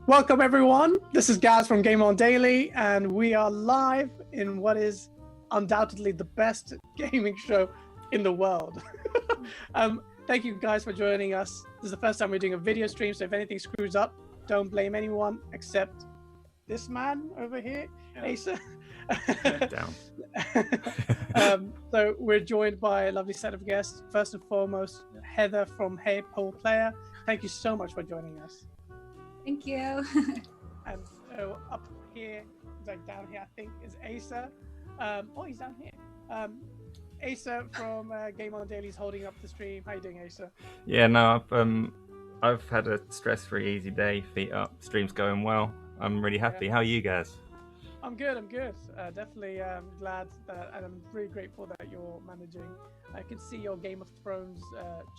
Welcome everyone. This is Gaz from GameOnDaily, and we are live in what is undoubtedly the best gaming show in the world. Thank you guys for joining us. This is the first time we're doing a video stream, so if anything screws up, don't blame anyone except this man over here, Asa. So we're joined by a lovely set of guests. First and foremost, Heather from Hey Pole Player. Thank you so much for joining us. Thank you. And so up here, like down here, I think is Asa. Oh, he's down here. Asa from GameOnDaily is holding up the stream. How you doing, Asa? Yeah, no, I've had a stress-free, easy day. Feet up, stream's going well. I'm really happy. How are you guys? I'm good. Definitely glad that, and I'm really grateful that you're managing. I can see your Game of Thrones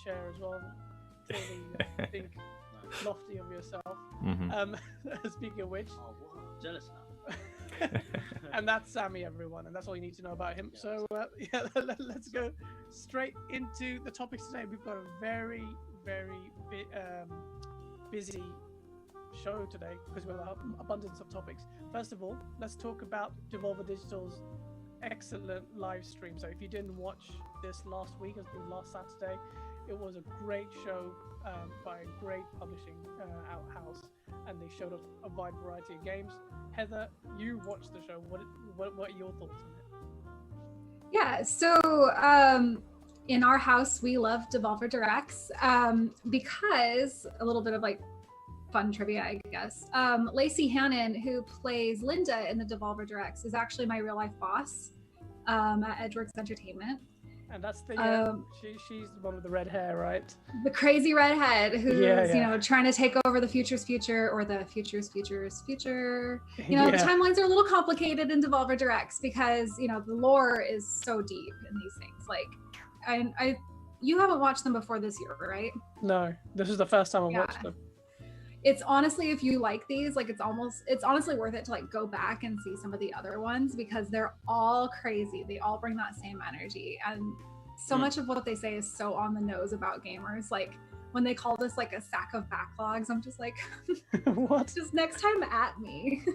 chair as well. Clearly, think lofty of yourself. Mm-hmm. Speaking of which, jealous now. And that's Sammy, everyone, and that's all you need to know about him. Yeah. So let's go straight into the topics today. We've got a very busy show today because we have an abundance of topics. First of all, let's talk about Devolver Digital's excellent live stream. So if you didn't watch this last week, it was last Saturday, it was a great show by a great publishing house, and they showed off a wide variety of games. Heather, you watched the show. What are your thoughts on it? Yeah, so in our house, we love Devolver Directs because a little bit of like fun trivia, I guess. Lacey Hannon, who plays Linda in the Devolver Directs, is actually my real life boss at Edgeworks Entertainment. And that's the she's the one with the red hair, right? The crazy redhead who's you know, trying to take over the future's future, or the future's future. You know, the timelines are a little complicated in Devolver Directs because, you know, the lore is so deep in these things. Like, you haven't watched them before this year, right? No, this is the first time I've watched them. It's honestly, if you like these, like it's honestly worth it to like go back and see some of the other ones because they're all crazy. They all bring that same energy, and so much of what they say is so on the nose about gamers. Like when they call this like a sack of backlogs, I'm just like, what? Just next time at me.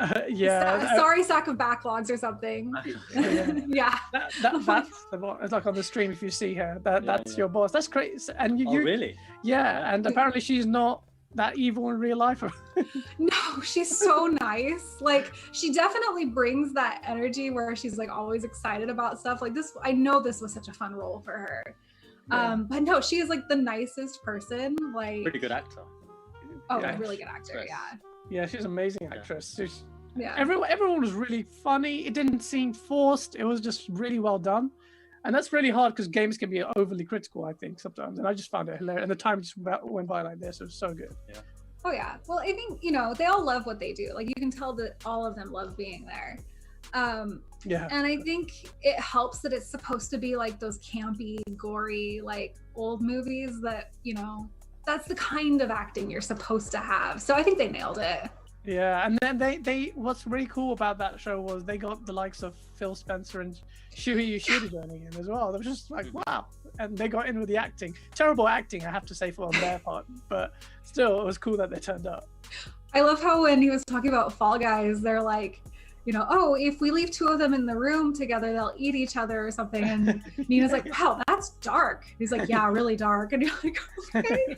Sorry, sack of backlogs or something. That's the boss. It's like on the stream if you see her. That's your boss. That's great. And you really? Yeah, and apparently she's not that evil in real life. No, she's so nice. Like she definitely brings that energy where she's like always excited about stuff like this. I know this was such a fun role for her. But no, she is like the nicest person. Like pretty good actor. Oh, really good actor. Yeah, she's an amazing actress. Yeah. Everyone was really funny. It didn't seem forced. It was just really well done. And that's really hard because games can be overly critical, I think, sometimes. And I just found it hilarious. And the time just went by like this. It was so good. Yeah. Oh, yeah. Well, I think, you know, they all love what they do. Like, you can tell that all of them love being there. And I think it helps that it's supposed to be like those campy, gory, like old movies that, you know, that's the kind of acting you're supposed to have. So I think they nailed it. Yeah, and then they what's really cool about that show was they got the likes of Phil Spencer and Shuhei Yoshida joining in as well. They were just like, wow. And they got in with the acting. Terrible acting, I have to say, on their part. But still, it was cool that they turned up. I love how when he was talking about Fall Guys, they're like, you know, oh, if we leave two of them in the room together, they'll eat each other or something. And Nina's like, wow, that's dark. He's like, yeah, really dark. And you're like, okay.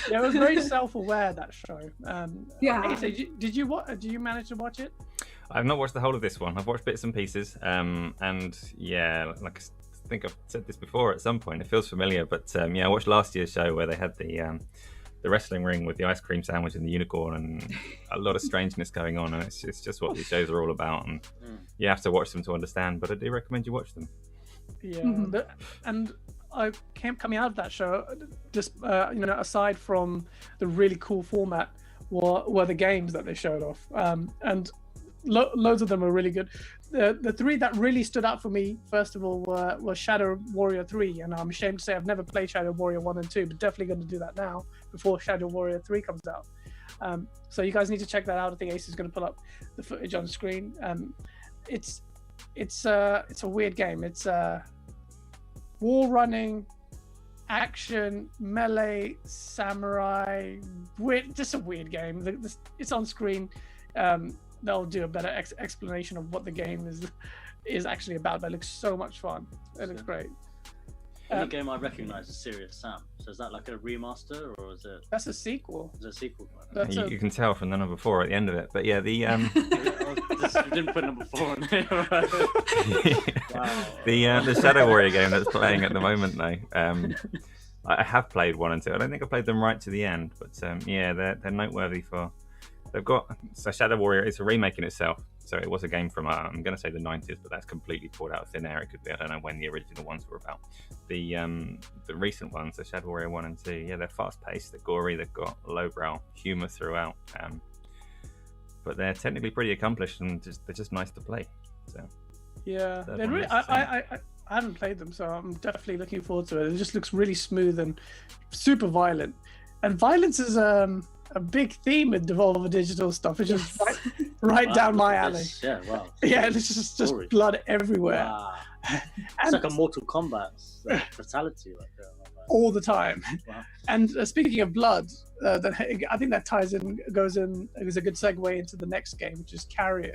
Yeah, it was very self-aware, that show. Hey, did you manage to watch it? I've not watched the whole of this one. I've watched bits and pieces, and yeah, like I think I've said this before at some point. It feels familiar, but yeah, I watched last year's show where they had the wrestling ring with the ice cream sandwich and the unicorn, and a lot of strangeness going on. And it's just what these shows are all about, and you have to watch them to understand. But I do recommend you watch them. Yeah, and I came coming out of that show, just you know, aside from the really cool format, were the games that they showed off, and loads of them are really good. The three that really stood out for me, first of all, were Shadow Warrior 3, and I'm ashamed to say I've never played Shadow Warrior 1 and 2, but definitely going to do that now before Shadow Warrior 3 comes out. So you guys need to check that out. I think Ace is going to pull up the footage on screen. It's a weird game. It's wall running action, melee, samurai, just a weird game. It's on screen. They'll do a better explanation of what the game is actually about, but it looks so much fun. It looks great. The game I recognise is Serious Sam. So is that like a remaster, or is it? That's a sequel. It's a sequel. You can tell from the number 4 at the end of it. But yeah, the You didn't put number 4 on there. Right? Wow. The Shadow Warrior game that's playing at the moment, though. I have played 1 and 2. I don't think I played them right to the end, but yeah, they're noteworthy for. They've got Shadow Warrior. It's a remake in itself. So it was a game from I'm going to say the 90s, but that's completely pulled out of thin air. It could be, I don't know when the original ones were about. The recent ones, the Shadow Warrior 1 and 2, yeah, they're fast paced, they're gory, they've got lowbrow humor throughout, but they're technically pretty accomplished and they're just nice to play. So yeah, they're really, I haven't played them, so I'm definitely looking forward to it. It just looks really smooth and super violent, and violence is a big theme in Devolver Digital stuff. It's just right down my alley. Yeah, wow. Yeah, it's just blood everywhere. Wow. It's like a Mortal Kombat fatality right there. All the time. Wow. And speaking of blood, I think that goes in is a good segue into the next game, which is Carrion.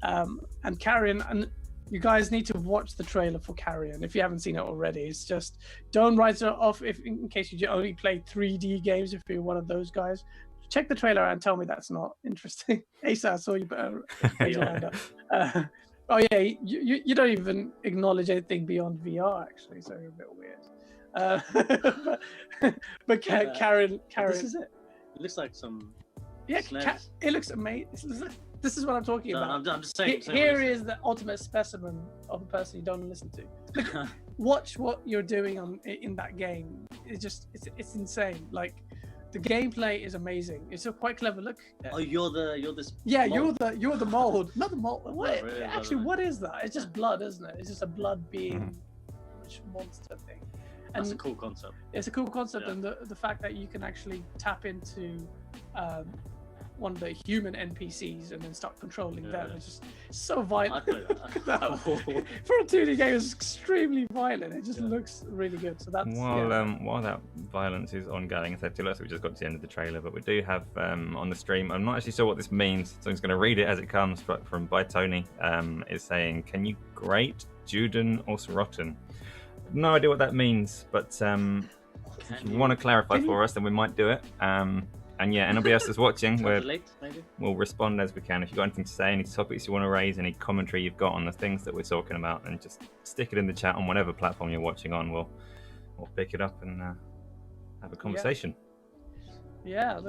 And Carrion, and you guys need to watch the trailer for Carrion if you haven't seen it already. It's just, don't write it off in case you only play 3D games, if you're one of those guys. Check the trailer and tell me that's not interesting. Asa, I saw you raise your hand up. Oh yeah, you don't even acknowledge anything beyond VR, actually, so you're a bit weird. But Carrion, this is it. It looks like some. Yeah, it looks amazing. This is what I'm talking about. I'm just saying. Here is the ultimate specimen of a person you don't listen to. Look, watch what you're doing in that game. It's insane. Like, the gameplay is amazing. It's quite clever. Look. Oh, you're this. Yeah, mold. you're the mold, not the mold. What? Really, actually, what is that? It's just blood, isn't it? It's just a blood being monster thing. And that's a cool concept. It's a cool concept, and the fact that you can actually tap into one of the human NPCs and then start controlling them. It's just so violent. For a 2D game, it's extremely violent. It just looks really good. So that's while that violence is ongoing, so we just got to the end of the trailer, but we do have on the stream. I'm not actually sure what this means, so I'm just going to read it as it comes. But from by Tony, is saying, "Can you grate Juden or Sorotten?" No idea what that means, but if you want to clarify for us, then we might do it. And yeah, anybody else that's watching, we'll respond as we can. If you've got anything to say, any topics you want to raise, any commentary you've got on the things that we're talking about, then just stick it in the chat on whatever platform you're watching on. We'll pick it up and have a conversation. Yeah,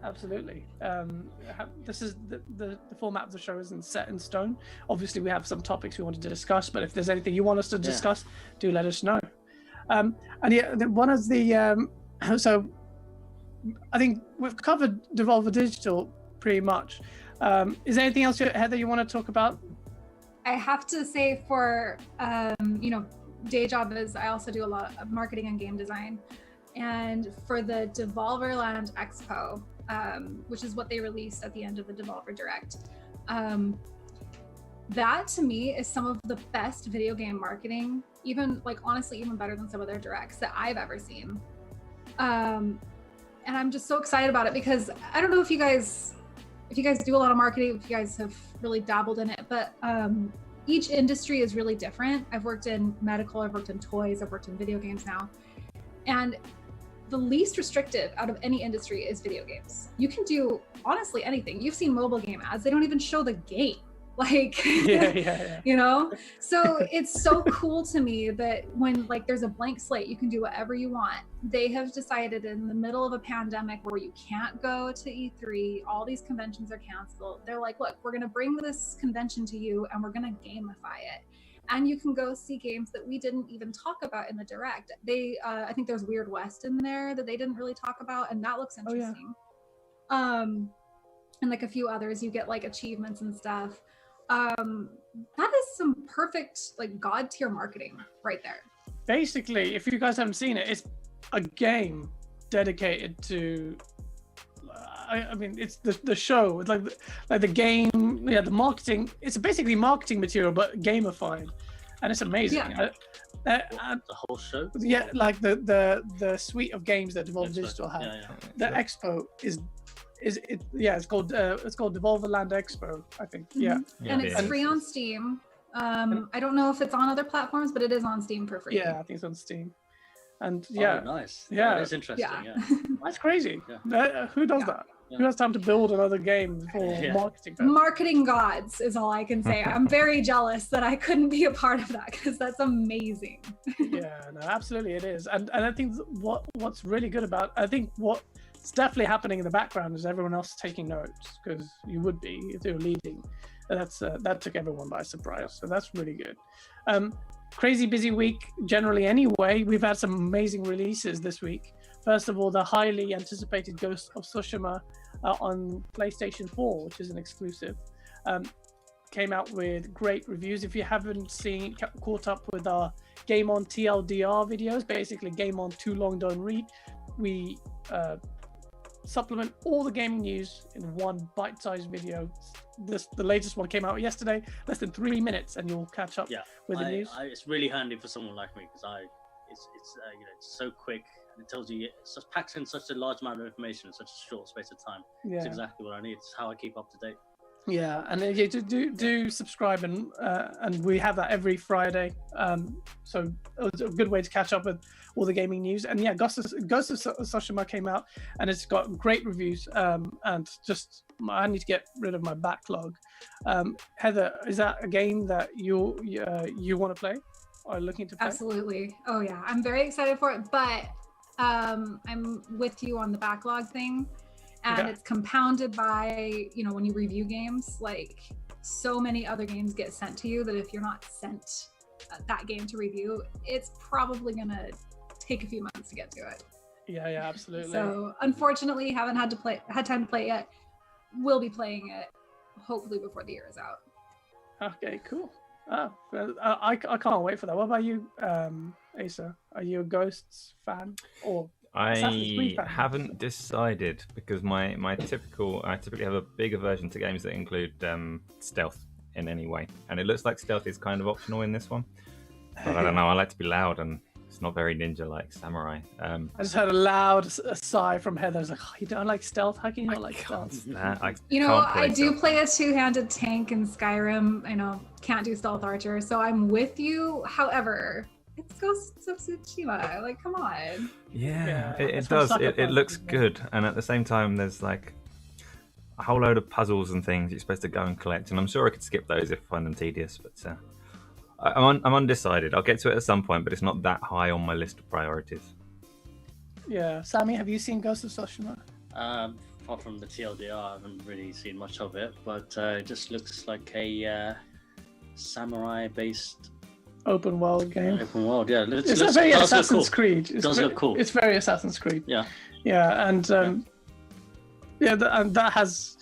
absolutely. This is the format of the show isn't set in stone. Obviously, we have some topics we wanted to discuss, but if there's anything you want us to discuss, do let us know. And yeah, one of the so I think we've covered Devolver Digital pretty much. Is there anything else, Heather, you want to talk about? I have to say, for day job is I also do a lot of marketing and game design. And for the Devolver Land Expo, which is what they released at the end of the Devolver Direct, that to me is some of the best video game marketing, honestly, even better than some of their directs that I've ever seen. And I'm just so excited about it because I don't know if you guys do a lot of marketing, if you guys have really dabbled in it, but each industry is really different. I've worked in medical, I've worked in toys, I've worked in video games now. And the least restrictive out of any industry is video games. You can do honestly anything. You've seen mobile game ads, they don't even show the game. So it's so cool to me that when there's a blank slate, you can do whatever you want. They have decided in the middle of a pandemic where you can't go to E3, all these conventions are canceled. They're like, look, we're going to bring this convention to you and we're going to gamify it. And you can go see games that we didn't even talk about in the direct. I think there's Weird West in there that they didn't really talk about, and that looks interesting. And a few others, you get achievements and stuff. That is some perfect god tier marketing right there. Basically, if you guys haven't seen it, it's a game dedicated to it's the show. It's like the game, the marketing. It's basically marketing material but gamified, and it's amazing. The whole show? Yeah, like the suite of games that Devolver Digital have. The expo it's called Devolver Land Expo, I think. And it's free on Steam. I don't know if it's on other platforms, but it is on Steam for free. Yeah, I think it's on Steam. And nice. Yeah, that's interesting. Yeah. That's crazy. Who does that? Who has time to build another game for marketing? Marketing gods is all I can say. I'm very jealous that I couldn't be a part of that because that's amazing. Yeah, no, absolutely it is. And I think what's really good about, I think what's definitely happening in the background is everyone else taking notes, because you would be if they were leading. And that took everyone by surprise. So that's really good. Crazy busy week generally anyway. We've had some amazing releases this week. First of all, the highly anticipated Ghost of Tsushima on PlayStation 4, which is an exclusive, came out with great reviews. If you haven't caught up with our Game On TLDR videos, basically Game On Too Long Don't Read, we supplement all the gaming news in one bite-sized video. The latest one came out yesterday, less than 3 minutes, and you'll catch up with the news. It's really handy for someone like me because it's so quick. It tells you, it's just packs in such a large amount of information in such a short space of time. It's exactly what I need. It's how I keep up to date. Yeah, and you do subscribe, and we have that every Friday. So it's a good way to catch up with all the gaming news. And yeah, Ghost of Tsushima came out, and it's got great reviews. And just I need to get rid of my backlog. Heather, is that a game that you want to play or looking to play? Absolutely. Oh yeah, I'm very excited for it, but I'm with you on the backlog thing. And it's compounded by, when you review games, like so many other games get sent to you that if you're not sent that game to review, it's probably going to take a few months to get to it. Yeah, absolutely. So unfortunately, haven't had time to play it yet. We'll be playing it hopefully before the year is out. Okay, cool. I can't wait for that. What about you, Asa? Are you a Ghosts fan or? I haven't decided because I typically have a big aversion to games that include stealth in any way, and it looks like stealth is kind of optional in this one. But I don't know. I like to be loud, and it's not very ninja-like samurai. I just heard a loud sigh from Heather. I was like, oh, "You don't like stealth? How can you not like stealth?" I do play a two-handed tank in Skyrim. I know can't do stealth archer, so I'm with you. However, it's Ghost of Tsushima. Like, come on. Yeah, it does. It looks good, and at the same time, there's like a whole load of puzzles and things you're supposed to go and collect. And I'm sure I could skip those if I find them tedious. But I'm undecided. I'll get to it at some point, but it's not that high on my list of priorities. Yeah, Sammy, have you seen Ghost of Tsushima? Apart from the TLDR, I haven't really seen much of it. But it just looks like a samurai-based. Open world game. Open world, yeah. It's very Assassin's Creed. It does look cool. It's very Assassin's Creed. Yeah. Yeah, and and that has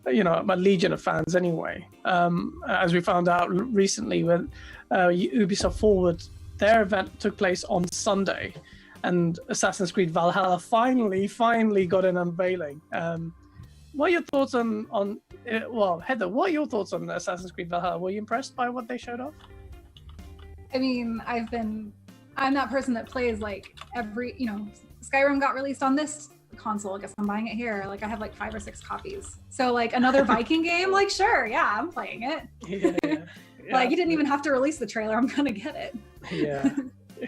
a legion of fans anyway. As we found out recently, when Ubisoft Forward, their event took place on Sunday, and Assassin's Creed Valhalla finally got an unveiling. What are your thoughts on Heather? What are your thoughts on Assassin's Creed Valhalla? Were you impressed by what they showed off? I mean, I'm that person that plays like Skyrim got released on this console. I guess I'm buying it here. Like I have like 5 or 6 copies. So like another Viking game, like sure, yeah, I'm playing it. Yeah. Like you didn't even have to release the trailer. I'm gonna get it.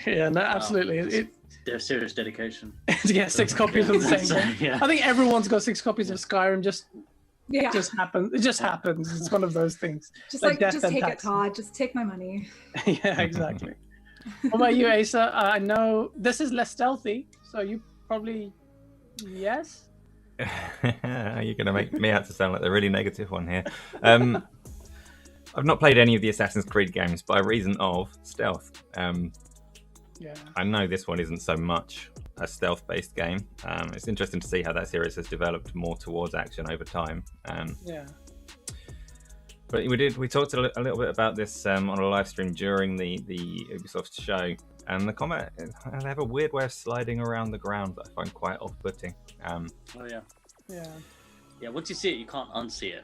Yeah, no, absolutely. There's serious dedication. 6 copies of the same game. Yeah. I think everyone's got 6 copies of Skyrim. It just happens. It's one of those things. Just take it, Todd. Just take my money. Yeah, exactly. What about you, Asa? I know this is less stealthy, so you probably yes. You're going to make me out to sound like the really negative one here. I've not played any of the Assassin's Creed games by reason of stealth. I know this one isn't so much a stealth-based game. It's interesting to see how that series has developed more towards action over time. But we talked a little bit about this on a live stream during the Ubisoft show, and the combat, they have a weird way of sliding around the ground that I find quite off-putting. Once you see it, you can't unsee it.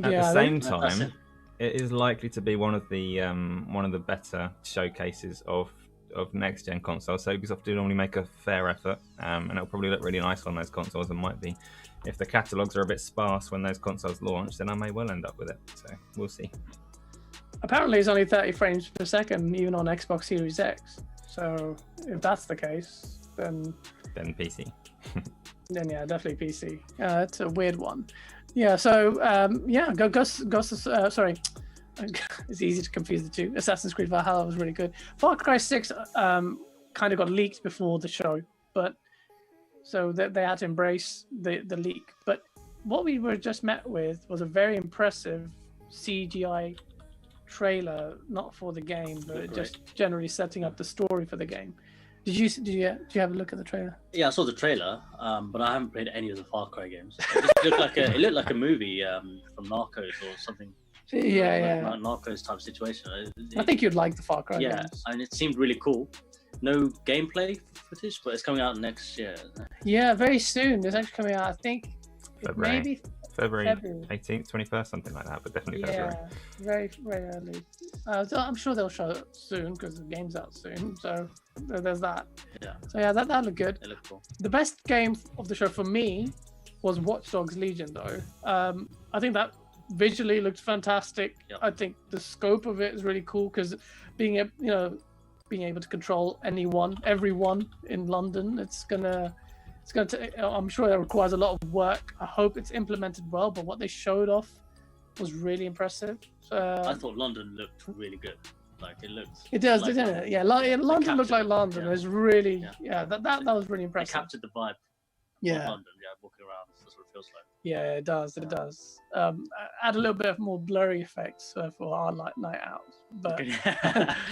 At the same time, it is likely to be one of the better showcases of of next gen consoles. So Ubisoft do normally make a fair effort, and it'll probably look really nice on those consoles. And might be, if the catalogs are a bit sparse when those consoles launch, then I may well end up with it. So we'll see. Apparently, it's only 30 frames per second, even on Xbox Series X. So if that's the case, then PC. Then yeah, definitely PC. It's a weird one. Yeah. So sorry. It's easy to confuse the two. Assassin's Creed Valhalla was really good. Far Cry 6 kind of got leaked before the show, but so they had to embrace the leak. But what we were just met with was a very impressive CGI trailer, not for the game, but just generally setting up the story for the game. Did you have a look at the trailer? Yeah, I saw the trailer, but I haven't played any of the Far Cry games. It looked like a movie from Narcos or something. Yeah. Narcos type situation. I think you'd like the Far Cry games. And it seemed really cool. No gameplay footage, but it's coming out next year. Yeah, very soon. It's actually coming out, I think, maybe February 18th, 21st, something like that, but definitely February. Very, very early. So I'm sure they'll show it soon because the game's out soon. So there's that. Yeah. So yeah, that looked good. It looked cool. The best game of the show for me was Watchdogs Legion, though. I think that visually looked fantastic. Yep. I think the scope of it is really cool because being able to control everyone in London, I'm sure it requires a lot of work. I hope it's implemented well, but what they showed off was really impressive. I thought London looked really good. It does, doesn't it? Yeah, London looked like London. It was really, that was really impressive. It captured the vibe. Yeah. Of London, walking around. That's what it feels like. Yeah, it does. It does. Add a little bit of more blurry effects for our night out, but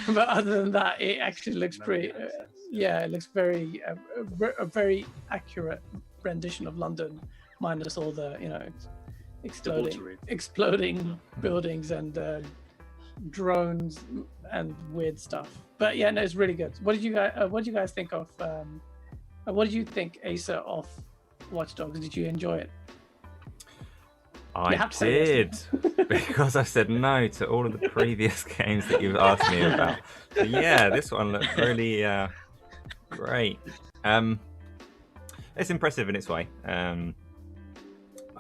but other than that, it actually looks pretty. It looks very a very accurate rendition of London, minus all the exploding buildings and drones and weird stuff. But yeah, no, it's really good. What did you guys think of? What did you think, Asa, of Watch Dogs? Did you enjoy it? I did, because I said no to all of the previous games that you've asked me about. So yeah, this one looks really great. It's impressive in its way. I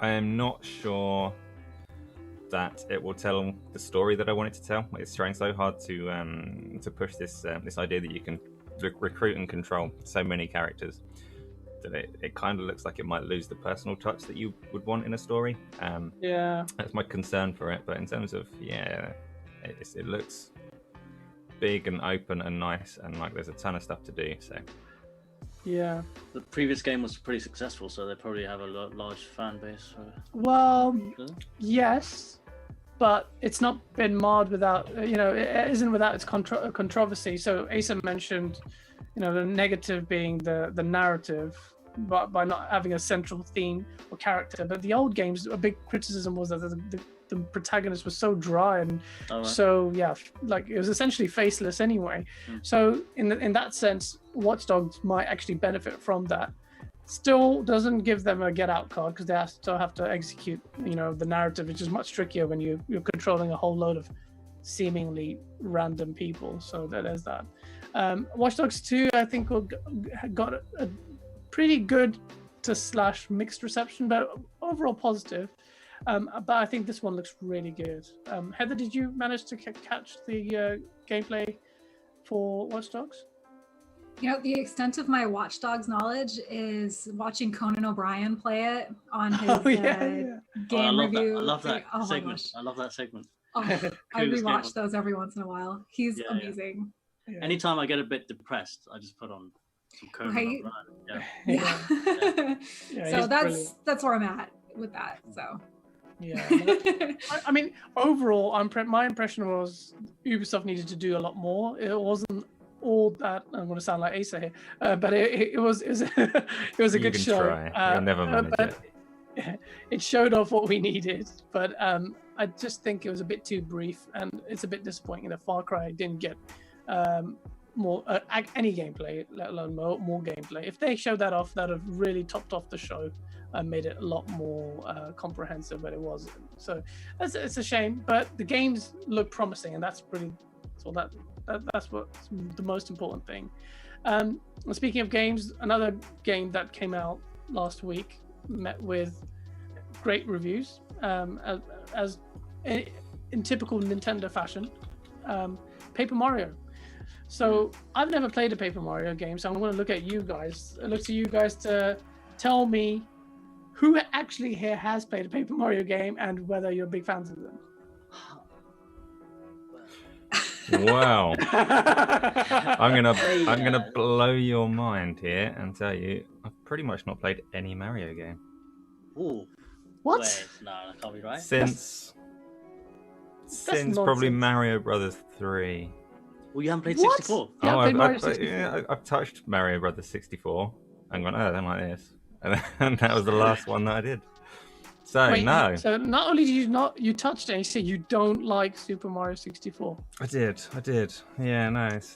am not sure that it will tell the story that I want it to tell. It's trying so hard to push this idea that you can recruit and control so many characters that it kind of looks like it might lose the personal touch that you would want in a story. That's my concern for it. But in terms of it looks big and open and nice, and like there's a ton of stuff to do. So yeah, the previous game was pretty successful, so they probably have a large fan base. Well, yes, but it's not been marred without it isn't without its controversy. So Asa mentioned the negative being the narrative, but by not having a central theme or character. But the old games, a big criticism was that the protagonist was so dry and so it was essentially faceless anyway. So in that sense, Watch Dogs might actually benefit from that. Still doesn't give them a get out card because they still have to execute the narrative, which is much trickier when you're controlling a whole load of seemingly random people. So there's that. Watch Dogs 2 I think got a pretty good to / mixed reception, but overall positive. But I think this one looks really good. Heather, did you manage to catch the gameplay for Watch Dogs? The extent of my Watch Dogs knowledge is watching Conan O'Brien play it on his game review. I love that segment. I love that segment. I rewatch those every once in a while. He's amazing. Yeah. Anytime I get a bit depressed, I just put on some Conan O'Brien. Yeah. So that's where I'm at with that. So. Yeah, I mean, overall, my impression was Ubisoft needed to do a lot more. It wasn't all that. I'm going to sound like Asa here, but it was it was a good show. Try. You'll never manage it. It showed off what we needed, but I just think it was a bit too brief, and it's a bit disappointing that Far Cry didn't get more any gameplay, let alone more gameplay. If they showed that off, that'd have really topped off the show and made it a lot more comprehensive, but it wasn't. So it's a shame, but the games look promising, and that's all that That's what's the most important thing. Speaking of games, another game that came out last week met with great reviews, as in typical Nintendo fashion, Paper Mario. So I've never played a Paper Mario game, so I'm going to look at you guys. I look to you guys to tell me who actually here has played a Paper Mario game and whether you're big fans of them. Wow. I'm gonna blow your mind here and tell you I've pretty much not played any Mario game. Ooh. What? Wait, no, that can't be right. Since probably Mario Brothers 3. Well, you haven't played What? 64? Yeah, I've touched Mario Brothers 64 and gone, oh, I don't like this. And that was the last one that I did. So, Wait, no. So not only did you touched it, you said you don't like Super Mario 64. I did. Yeah, no, it's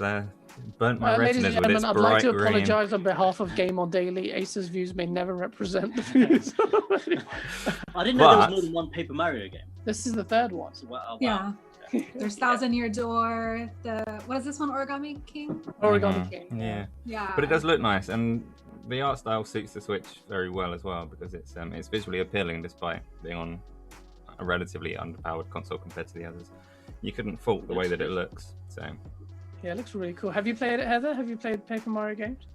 burnt my Ladies retinas and with its gentlemen, I'd bright like to green. apologize on behalf of GameOnDaily. Ace's views may never represent the views. I didn't know there was more than one Paper Mario game. This is the third one. Wow. Yeah. There's Thousand Year Door. What is this one? Origami King. Origami King. Yeah. Yeah. But it does look nice, and the art style suits the Switch very well as well, because it's visually appealing despite being on a relatively underpowered console compared to the others. You couldn't fault the way that it looks. So yeah, it looks really cool. Have you played it, Heather? Have you played Paper Mario games?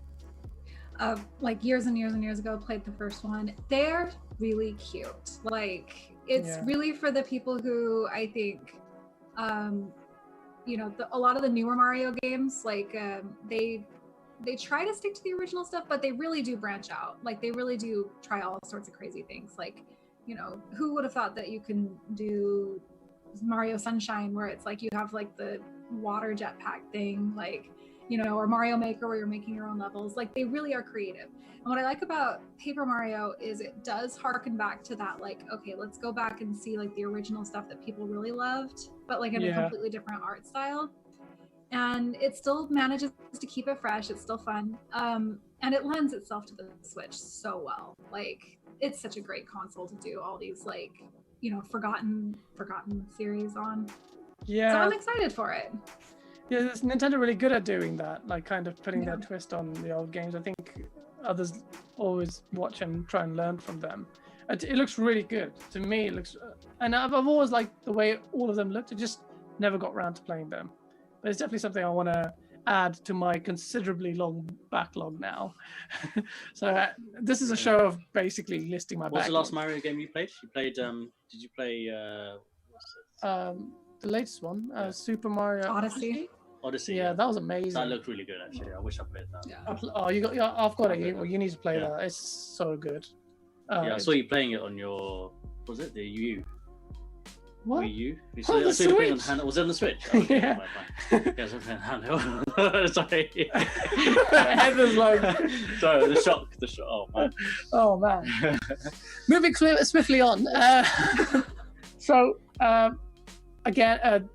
Like years and years and years ago, played the first one. They're really cute. Like it's really for the people who I think, a lot of the newer Mario games, like they try to stick to the original stuff, but they really do branch out. Like they really do try all sorts of crazy things. Like, who would have thought that you can do Mario Sunshine where it's like you have like the water jetpack thing, like, or Mario Maker where you're making your own levels. Like they really are creative. And what I like about Paper Mario is it does harken back to that, like, okay, let's go back and see like the original stuff that people really loved, but like in a completely different art style. And it still manages to keep it fresh. It's still fun. And it lends itself to the Switch so well. Like it's such a great console to do all these like, forgotten series on. Yeah. So I'm excited for it. Yeah, it's Nintendo really good at doing that, like kind of putting their twist on the old games. I think others always watch and try and learn from them. It looks really good. To me, it looks, and I've always liked the way all of them looked. I just never got around to playing them. But it's definitely something I want to add to my considerably long backlog now. So this is a show of basically listing my backlog. What's the last Mario game you played? You played, did you play, the latest one, Super Mario Odyssey. Yeah, that was amazing. That looked really good, actually. I wish I played that. Yeah. Oh, I've got it. You need to play that. It's so good. I saw you playing it on your, was it the U? What? Wii U? On the Switch? Was it on the Switch? Oh, okay. Yeah. Yeah, I was playing handheld. Sorry. Heather's like... Sorry, the shock. Oh, man. Oh, man. Moving swiftly on. Again,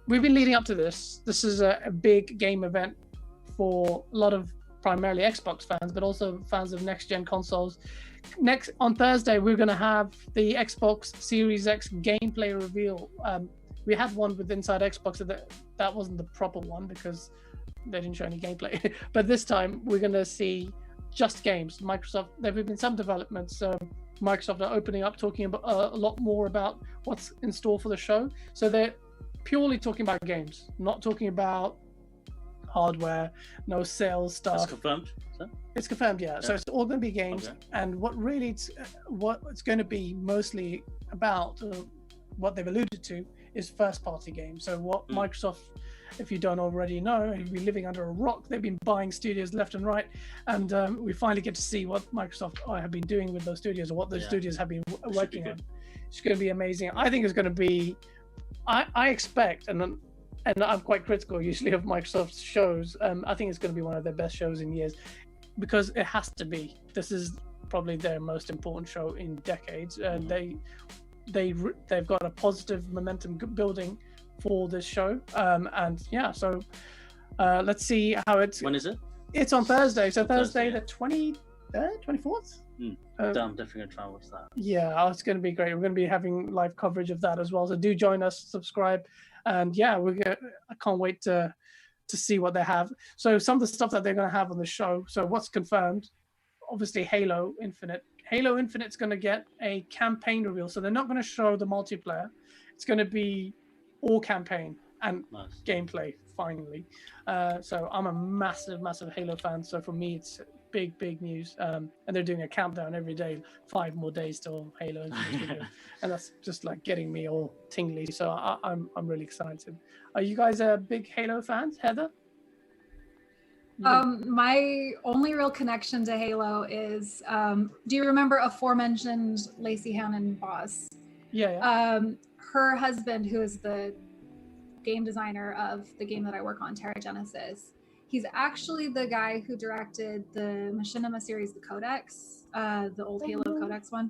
we've been leading up to this. This is a big game event for a lot of primarily Xbox fans, but also fans of next-gen consoles. Next on Thursday, we're going to have the Xbox Series X gameplay reveal. We had one with Inside Xbox, that wasn't the proper one because they didn't show any gameplay. But this time, we're going to see just games. Microsoft, there have been some developments. Microsoft are opening up, talking about a lot more about what's in store for the show. So they're purely talking about games, not talking about hardware, no sales stuff. That's confirmed? It's confirmed, yeah. So it's all going to be games. Okay. And what it's going to be mostly about, what they've alluded to, is first-party games. So what Microsoft, if you don't already know, you've been living under a rock, they've been buying studios left and right, and we finally get to see what Microsoft have been doing with those studios, or what those studios have been working on. It's going to be amazing. I think it's going to be, I expect, and I'm quite critical usually of Microsoft's shows. I think it's going to be one of their best shows in years, because it has to be. This is probably their most important show in decades. They've got a positive momentum building for this show, and yeah. So let's see how it's. When is it? It's on Thursday. So Thursday the 23rd, 24th. I'm definitely gonna try and watch that. Yeah, it's going to be great. We're going to be having live coverage of that as well. So do join us, subscribe. And yeah, I can't wait to see what they have. So some of the stuff that they're going to have on the show. So what's confirmed? Obviously, Halo Infinite. Halo Infinite's going to get a campaign reveal. So they're not going to show the multiplayer. It's going to be all campaign and gameplay, finally. So I'm a massive, massive Halo fan. So for me, it's big news. And they're doing a countdown every day, 5 more days till Halo Infinite. And that's just like getting me all tingly. So I'm really excited. Are you guys big Halo fans, Heather? My only real connection to Halo is, do you remember aforementioned Lacey Hannon boss? Yeah. Her husband, who is the game designer of the game that I work on, Terra Genesis, he's actually the guy who directed the Machinima series, the Codex, the old Halo Codex one.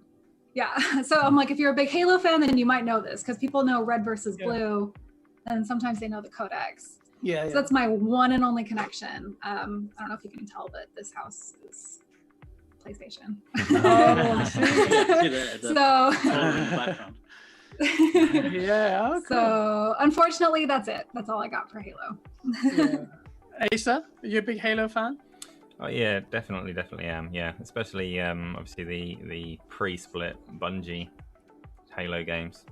Yeah. So I'm like, if you're a big Halo fan, then you might know this, because people know Red versus Blue, and sometimes they know the Codex. So that's my one and only connection. I don't know if you can tell, but this house is PlayStation. So unfortunately, that's it. That's all I got for Halo. Asa, are you a big Halo fan? Oh yeah, definitely am. Yeah, especially obviously the pre-split Bungie Halo games.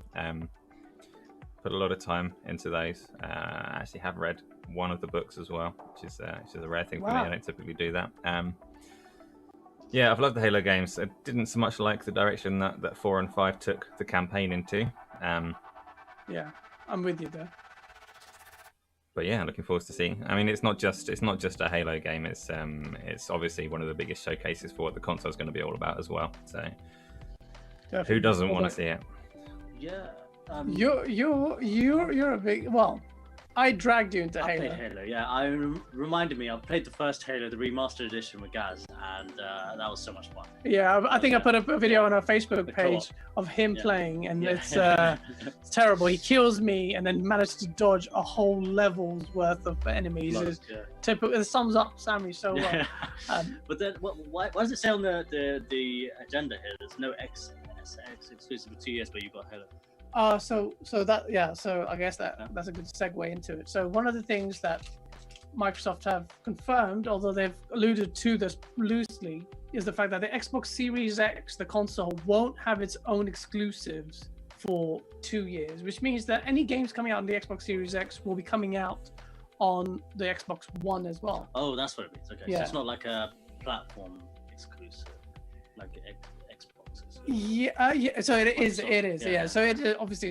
Put a lot of time into those. I actually have read one of the books as well, which is a rare thing for me. I don't typically do that. Yeah, I've loved the Halo games. I didn't so much like the direction that 4 and 5 took the campaign into. Yeah, I'm with you there. But yeah, looking forward to seeing. I mean, it's not just a Halo game. It's obviously one of the biggest showcases for what the console's going to be all about as well. So definitely. Who doesn't want to see it? Yeah. You're a big, well, I dragged you into Halo. I played Halo, yeah. Reminded me, I played the first Halo, the remastered edition with Gaz, and that was so much fun. Yeah, I think I put a video on our Facebook page of him playing, and it's terrible. He kills me and then manages to dodge a whole level's worth of enemies. Typical. It sums up Sammy so well. But then, why does it say on the agenda here? There's no X exclusive for 2 years, but you've got Halo. So I guess that's a good segue into it. So one of the things that Microsoft have confirmed, although they've alluded to this loosely, is the fact that the Xbox Series X, the console, won't have its own exclusives for 2 years, which means that any games coming out on the Xbox Series X will be coming out on the Xbox One as well. Oh, that's what it means. Okay, so it's not like a platform exclusive, like so it is. So it obviously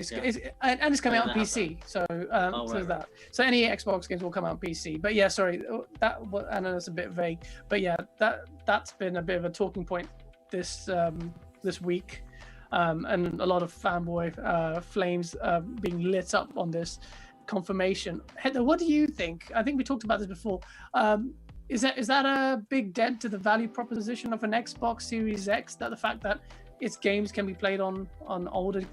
and it's coming out on PC. So any Xbox games will come out on PC. But yeah, sorry, I know it's a bit vague, but yeah, that's been a bit of a talking point this week, and a lot of fanboy flames being lit up on this confirmation. Heather, what do you think? I think we talked about this before. Is that a big dent to the value proposition of an Xbox Series X? That the fact that its games can be played on older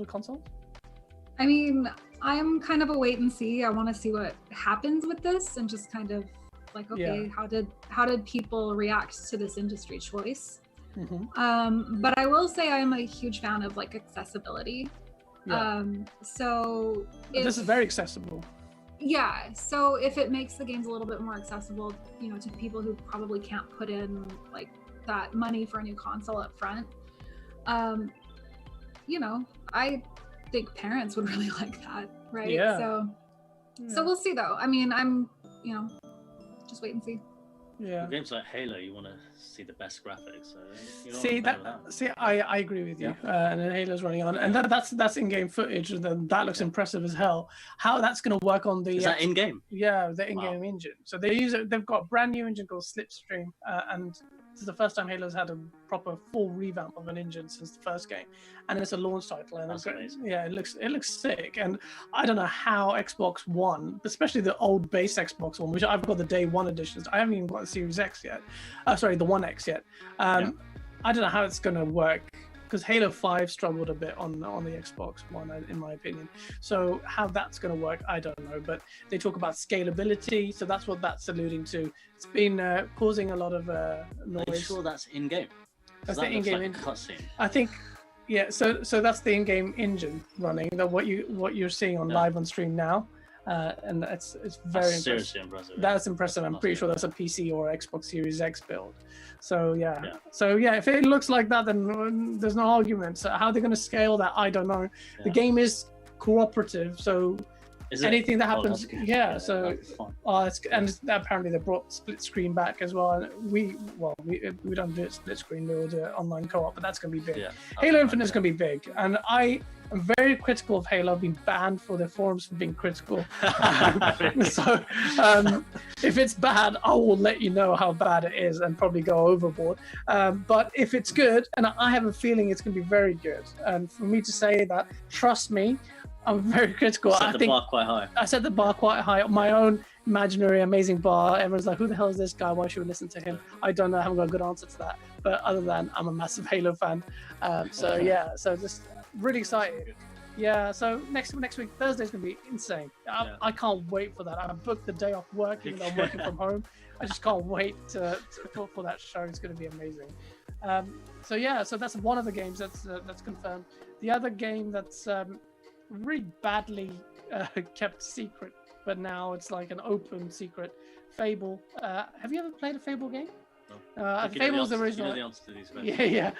consoles? I mean, I'm kind of a wait and see. I want to see what happens with this, and just kind of like, okay, how did people react to this industry choice? Mm-hmm. But I will say I'm a huge fan of like accessibility. So this is very accessible. Yeah, so if it makes the games a little bit more accessible, to people who probably can't put in like that money for a new console up front, I think parents would really like that, right? So we'll see though. I mean, I'm just wait and see. Yeah. Games like Halo, you want to see the best graphics. So I agree with you. And then Halo's running on, and that's in-game footage, and then that looks impressive as hell. How that's going to work on the? Is that in-game? Yeah, the in-game engine. So they've got a brand new engine called Slipstream, and this is the first time Halo's had a proper full revamp of an engine since the first game, and it's a launch title. And that's amazing. Yeah, it looks sick. And I don't know how Xbox One, especially the old base Xbox One, which I've got the day one editions. I haven't even got the Series X yet. The One X yet. I don't know how it's going to work, because Halo 5 struggled a bit on the Xbox One, in my opinion. So how that's going to work, I don't know. But they talk about scalability, so that's what that's alluding to. It's been causing a lot of noise. Are you sure that's in-game? That's the in-game cutscene. I think Yeah, so that's the in-game engine running. That what you're seeing on live on stream now, and it's very seriously impressive. That's impressive. I'm pretty sure that's a PC or Xbox Series X build. So yeah. If it looks like that, then there's no argument. So how they're going to scale that, I don't know. Yeah. The game is cooperative, so anything that happens, and apparently they brought split screen back as well. And we don't do it split screen, we'll do it online co-op, but that's going to be big. Halo Infinite is going to be big, and I am very critical of Halo. I've been banned for their forums for being critical. So if it's bad, I will let you know how bad it is and probably go overboard. But if it's good, and I have a feeling it's going to be very good, and for me to say that, trust me, I'm very critical. I set the bar quite high. I set the bar quite high. My own imaginary amazing bar. Everyone's like, who the hell is this guy? Why should we listen to him? I don't know. I haven't got a good answer to that. But other than I'm a massive Halo fan. So just really excited. Yeah, so next week, Thursday's going to be insane. I can't wait for that. I booked the day off work, even though I'm working from home. I just can't wait for that show. It's going to be amazing. So that's one of the games that's confirmed. The other game that's really badly kept secret, but now it's like an open secret, Fable. Have you ever played a Fable game? No. Fable's the original. You know the answer to these questions. Yeah.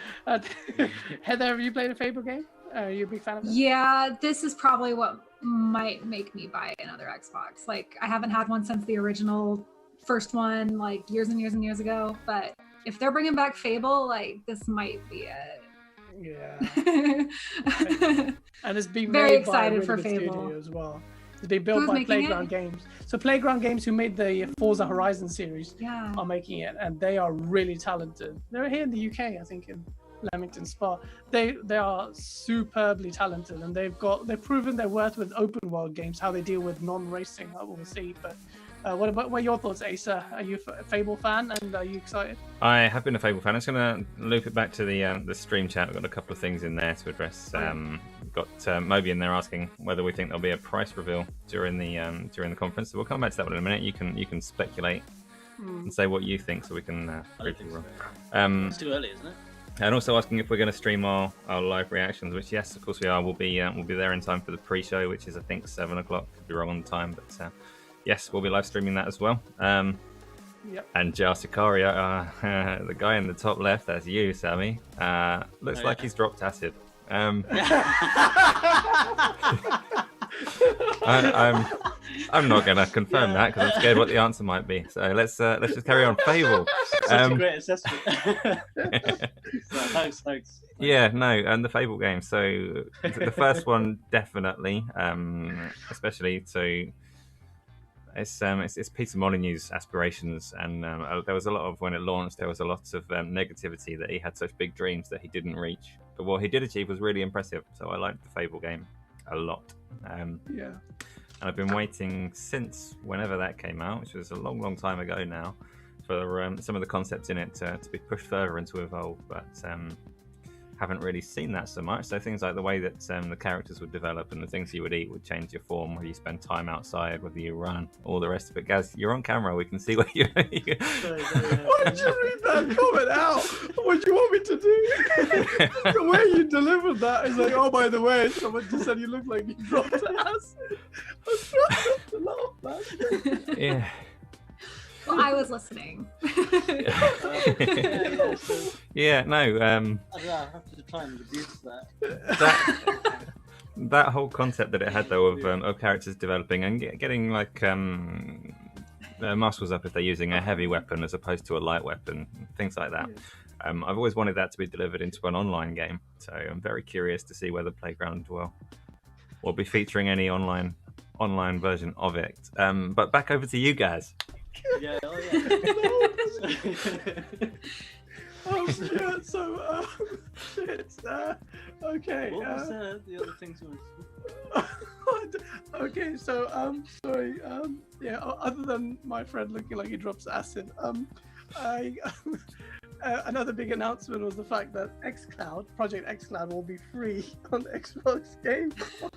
Heather, have you played a Fable game? Are you a big fan of it? Yeah, this is probably what might make me buy another Xbox. Like, I haven't had one since the original first one, like years and years and years ago. But if they're bringing back Fable, like, this might be it. Yeah. And it's been very made excited by a for really good Fable studio as well. It's been built by Playground Games. So Playground Games, who made the Forza Horizon series, are making it, and they are really talented. They're here in the UK, I think, in Leamington Spa. They are superbly talented, and they've proven their worth with open world games. How they deal with non-racing, we'll see. But what are your thoughts, Asa? Are you a Fable fan, and are you excited? I have been a Fable fan. I'm just going to loop it back to the stream chat. We've got a couple of things in there to address. We've got Moby in there asking whether we think there'll be a price reveal during the conference. So we'll come back to that one in a minute. You can speculate and say what you think, so we can briefly roll. It's too early, isn't it? And also asking if we're going to stream our live reactions, which yes, of course we are. We'll be there in time for the pre-show, which is I think 7 o'clock. Could be wrong on the time, but yes, we'll be live streaming that as well. Yep. And Jar Sicario, the guy in the top left, that's you, Sammy. Looks like he's dropped acid. I'm not going to confirm that because I'm scared what the answer might be. So let's just carry on. Fable. Such a great assessment. Thanks. Yeah, no, and the Fable game. So the first one definitely, especially to. It's Peter Molyneux's aspirations, and there was a lot of, when it launched, there was a lot of negativity that he had such big dreams that he didn't reach. But what he did achieve was really impressive. So I liked the Fable game a lot. And I've been waiting since whenever that came out, which was a long, long time ago now, for some of the concepts in it to be pushed further and to evolve. But haven't really seen that so much. So things like the way that the characters would develop and the things you would eat would change your form, whether you spend time outside, whether you run, all the rest of it. Gaz, you're on camera. We can see what you. Why did you read that comment out? What do you want me to do? The way you delivered that is like, oh, by the way, someone just said you look like you dropped acid. I'm trying not to laugh, man. Yeah. Well, I was listening. Yeah, no. I don't know. I have to try and reduce that. That whole concept that it had, though, of characters developing and getting like muscles up if they're using a heavy weapon as opposed to a light weapon, things like that. I've always wanted that to be delivered into an online game, so I'm very curious to see whether Playground will be featuring any online version of it. But back over to you guys. Yeah. Oh shit! So, okay. What was the other things you wanted? Okay, so sorry. Yeah. Other than my friend looking like he drops acid, another big announcement was the fact that Project xCloud, will be free on Xbox Game Pass.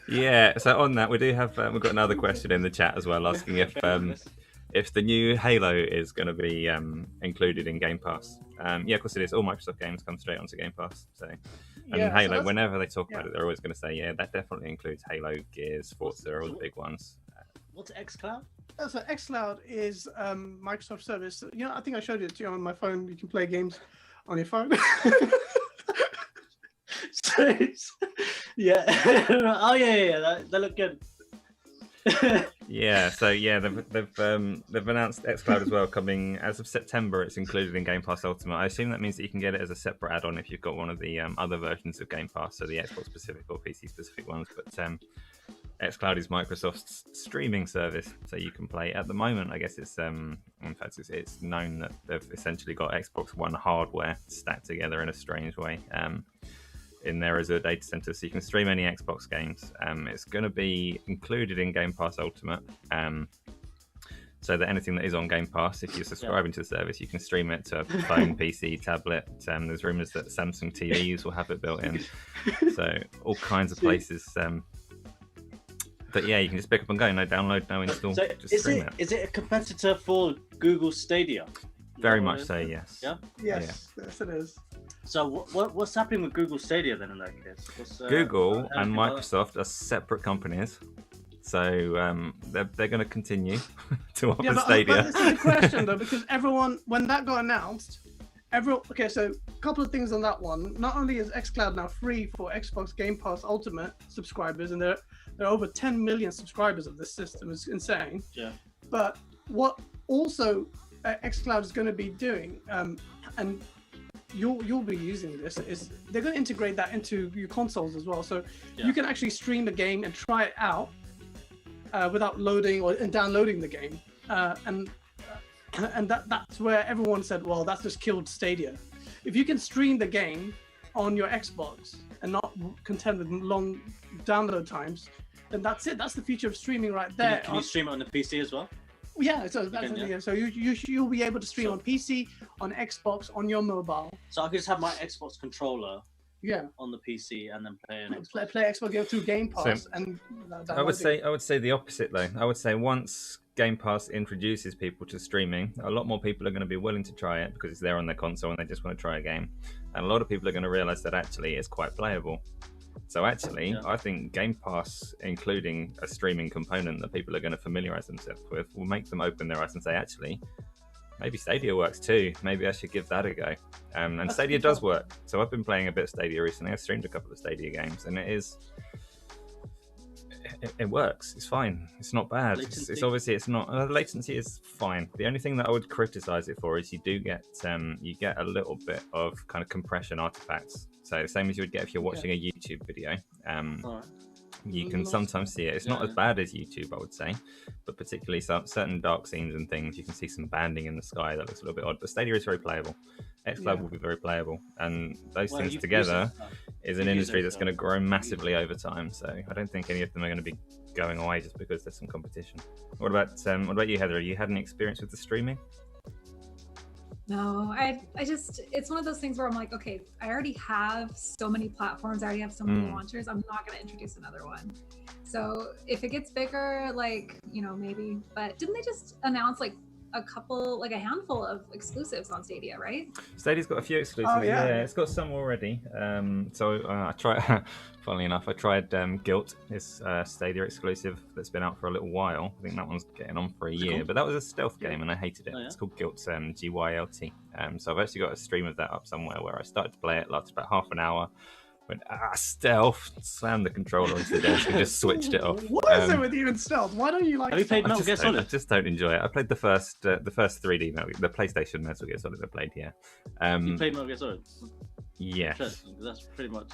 Yeah, so on that, we do have we've got another question in the chat as well, asking if if the new Halo is going to be included in Game Pass. Yeah, of course it is. All Microsoft games come straight onto Game Pass. So, and Halo, so whenever they talk about it, they're always going to say, yeah, that definitely includes Halo, Gears, Forza, all the big ones. What's xCloud? So xCloud is Microsoft service. You know, I think I showed it to you on my phone. You can play games on your phone. So yeah. Oh yeah. They look good. Yeah, so yeah, they've announced xCloud as well, coming as of September. It's included in Game Pass Ultimate. I assume that means that you can get it as a separate add-on if you've got one of the other versions of Game Pass, so the Xbox specific or PC specific ones. But xCloud is Microsoft's streaming service, so you can play. At the moment, I guess it's in fact it's known that they've essentially got Xbox One hardware stacked together in a strange way. In there as a data center, so you can stream any Xbox games. It's going to be included in Game Pass Ultimate, so that anything that is on Game Pass, if you're subscribing to the service, you can stream it to phone, PC, tablet. There's rumors that Samsung TVs will have it built in, so all kinds of places. But yeah, you can just pick up and go, no download, no install, so just stream it. Is it a competitor for Google Stadia? Very much so, yes. Yeah? Yes, it is. So what's happening with Google Stadia then in that case? Google and Microsoft are separate companies, so they're going to continue to offer Stadia. But this is the question though, because everyone, when that got announced, okay, so a couple of things on that one. Not only is xCloud now free for Xbox Game Pass Ultimate subscribers, and there are over 10 million subscribers of this system. It's insane. Yeah. But what also xCloud is going to be doing, and you'll be using this, is they're going to integrate that into your consoles as well, so you can actually stream the game and try it out without loading and downloading the game, and that's where everyone said, well, that's just killed Stadia. If you can stream the game on your Xbox and not content with long download times, then that's it. That's the future of streaming right there. Can you stream it on the PC as well? Yeah, so that's so you'll be able to stream on PC, on Xbox, on your mobile. So I could just have my Xbox controller Yeah. on the PC and then play an Xbox. Play Xbox, go through Game Pass, and I would say the opposite though. I would say once Game Pass introduces people to streaming, a lot more people are going to be willing to try it because it's there on their console and they just want to try a game, and a lot of people are going to realize that actually it's quite playable. So actually, I think Game Pass, including a streaming component that people are going to familiarize themselves with, will make them open their eyes and say, actually, maybe Stadia works too. Maybe I should give that a go. And Stadia does work. So I've been playing a bit of Stadia recently. I've streamed a couple of Stadia games, and it works. It's fine. It's not bad. It's obviously it's not. Latency is fine. The only thing that I would criticize it for is you do get a little bit of kind of compression artifacts. So the same as you would get if you're watching a YouTube video. You can sometimes see it. It's not as bad as YouTube, I would say, but particularly certain dark scenes and things, you can see some banding in the sky that looks a little bit odd. But Stadia is very playable. xCloud will be very playable, and those things together is an industry that's going to grow massively over time. So I don't think any of them are going to be going away just because there's some competition. What about you, Heather? Have you had any experience with the streaming? No, I just, it's one of those things where I'm like, okay, I already have so many platforms, I already have so many launchers, I'm not going to introduce another one. So if it gets bigger, like, maybe, but didn't they just announce like a handful of exclusives on Stadia, right? Stadia's got a few exclusives. Oh, yeah, it's got some already. So I tried, funnily enough, I tried Guilt, this Stadia exclusive that's been out for a little while. I think that one's getting on for a year, but that was a stealth game and I hated it. It's called Guilt, GYLT. So I've actually got a stream of that up somewhere where I started to play it, lasted about half an hour. Went, stealth, slammed the controller into the desk and just switched it off. What is it with you and stealth? Why don't you like? Have you played Metal Gear Solid? I just don't enjoy it. I played the first 3D the PlayStation Metal Gear Solid I played, You played Metal Gear Solid? Yes. That's pretty much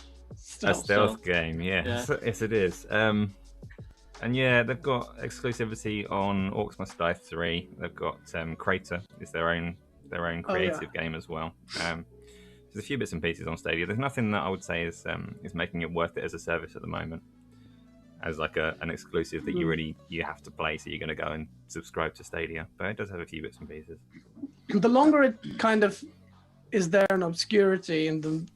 a stealth game, yes it is. And yeah, they've got exclusivity on Orcs Must Die 3. They've got Crater is their own creative game as well. There's a few bits and pieces on Stadia. There's nothing that I would say is making it worth it as a service at the moment, as like an exclusive that you have to play, so you're going to go and subscribe to Stadia. But it does have a few bits and pieces. The longer it kind of is there in obscurity, and the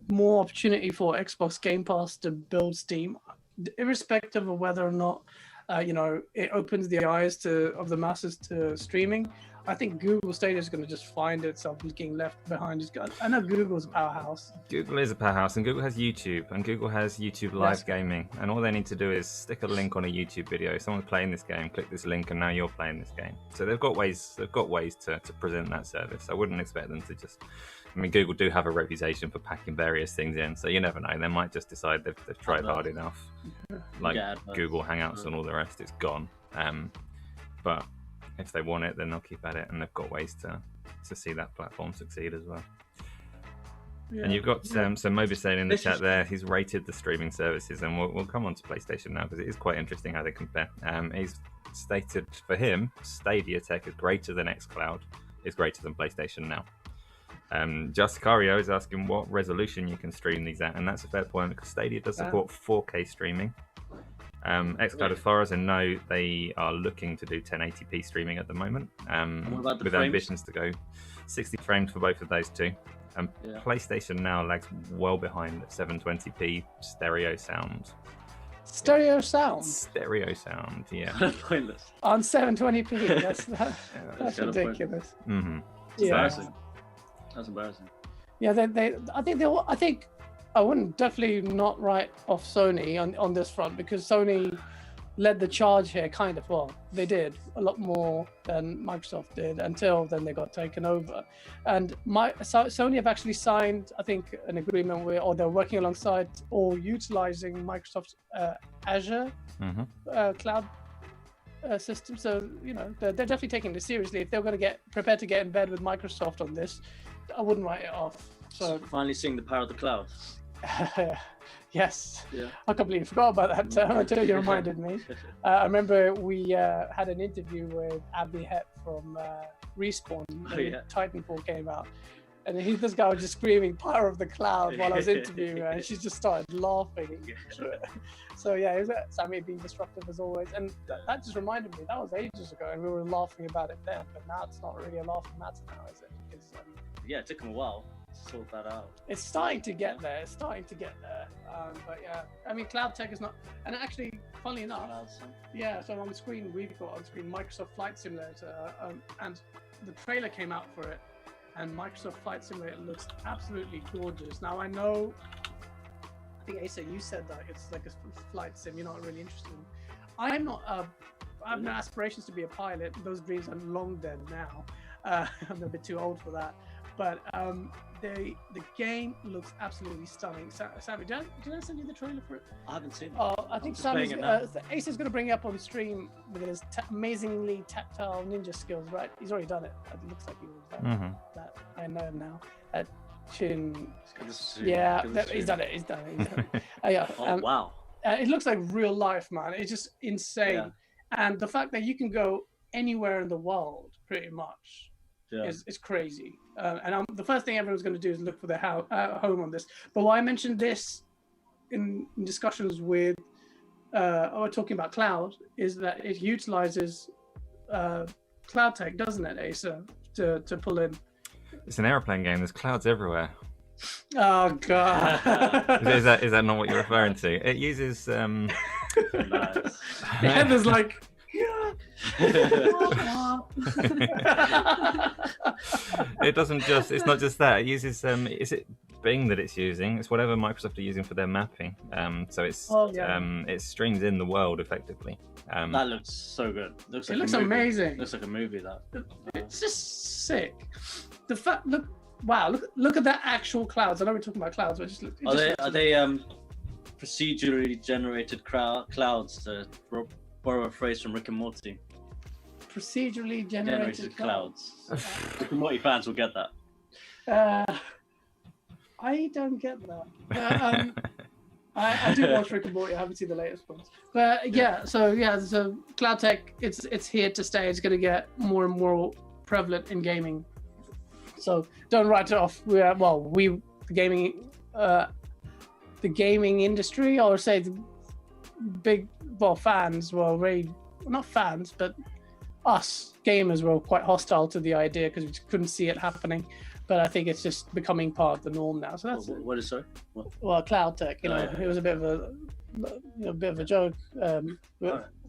more opportunity for Xbox Game Pass to build steam, irrespective of whether or not it opens the eyes of the masses to streaming. I think Google Stadia is going to just find itself getting left behind. I know Google's a powerhouse. Google is a powerhouse, and Google has YouTube, and Google has YouTube Live Gaming, and all they need to do is stick a link on a YouTube video. If someone's playing this game, click this link, and now you're playing this game. So they've got ways to present that service. I wouldn't expect them to just. I mean, Google do have a reputation for packing various things in, so you never know. They might just decide they've tried hard enough, like Google Hangouts and all the rest. It's gone. But if they want it, then they'll keep at it, and they've got ways to see that platform succeed as well. Yeah. And you've got so Moby saying in the chat there, he's rated the streaming services, and we'll come on to PlayStation now because it is quite interesting how they compare. He's stated for him, Stadia tech is greater than xCloud, is greater than PlayStation Now. Just Cario is asking what resolution you can stream these at, and that's a fair point because Stadia does support 4K streaming. xCloud, as far as I know, they are looking to do 1080p streaming at the moment, with ambitions to go 60 frames for both of those two. PlayStation Now lags well behind at 720p stereo sound. Stereo sound? Stereo sound, yeah. Pointless. On 720p, that's ridiculous. Mm-hmm. Yeah. That's embarrassing. Yeah, I think I wouldn't definitely not write off Sony on this front because Sony led the charge here, kind of. Well, they did a lot more than Microsoft did until then they got taken over. And Sony have actually signed, I think, an agreement or they're working alongside or utilizing Microsoft's Azure cloud system. So, they're definitely taking this seriously. If they're going to get prepared to get in bed with Microsoft on this, I wouldn't write it off. So finally seeing the power of the cloud. Yes. Yeah. I completely forgot about that term until you reminded me. I remember we had an interview with Abby Het from Respawn when Titanfall came out. And this guy was just screaming "Power of the Cloud" while I was interviewing her, and she just started laughing. So it was Sammy being disruptive as always, and that just reminded me that was ages ago, and we were laughing about it then. But now it's not really a laughing matter now, is it? Because, it took him a while to sort that out. It's starting to get there. But I mean, cloud tech is not. And actually, funnily enough, so on the screen we've got Microsoft Flight Simulator, and the trailer came out for it. And Microsoft Flight Simulator looks absolutely gorgeous. Now I know, I think Asa, you said that it's like a flight sim. You're not really interested in. I have no aspirations to be a pilot. Those dreams are long dead now. I'm a bit too old for that. But the game looks absolutely stunning. Sammy, did I send you the trailer for it? I haven't seen it. Oh, I think Sammy's Ace is going to bring it up on stream with his amazingly tactile ninja skills, right? He's already done it. It looks like he was done that. I know him now. Chin. He's done it. He's done it. Wow. It looks like real life, man. It's just insane. Yeah. And the fact that you can go anywhere in the world, pretty much. Is crazy. And the first thing everyone's going to do is look for their home on this. But why I mentioned this in discussions with, talking about cloud, is that it utilizes cloud tech, doesn't it, Asa, to pull in? It's an airplane game. There's clouds everywhere. Oh, God. is that not what you're referring to? It uses... Nice. Yeah, there's like... It doesn't just, it's not just that. It uses is it Bing that it's using? It's whatever Microsoft are using for their mapping. So it's it streams in the world effectively. That looks so good. It looks amazing. Looks like a movie. That it's just sick. The fact, look at that actual clouds. I know we're talking about clouds, but are they procedurally generated clouds to borrow a phrase from Rick and Morty? Procedurally generated clouds. Rick and Morty fans will get that. I don't get that. I do watch Rick and Morty. I haven't seen the latest ones. But so cloud tech, it's here to stay. It's going to get more and more prevalent in gaming. So don't write it off. The gaming industry, or say the big fans, really not fans, but us gamers were quite hostile to the idea because we just couldn't see it happening. But I think it's just becoming part of the norm now. So that's what is sorry? What? Well, cloud tech. It was a bit of a joke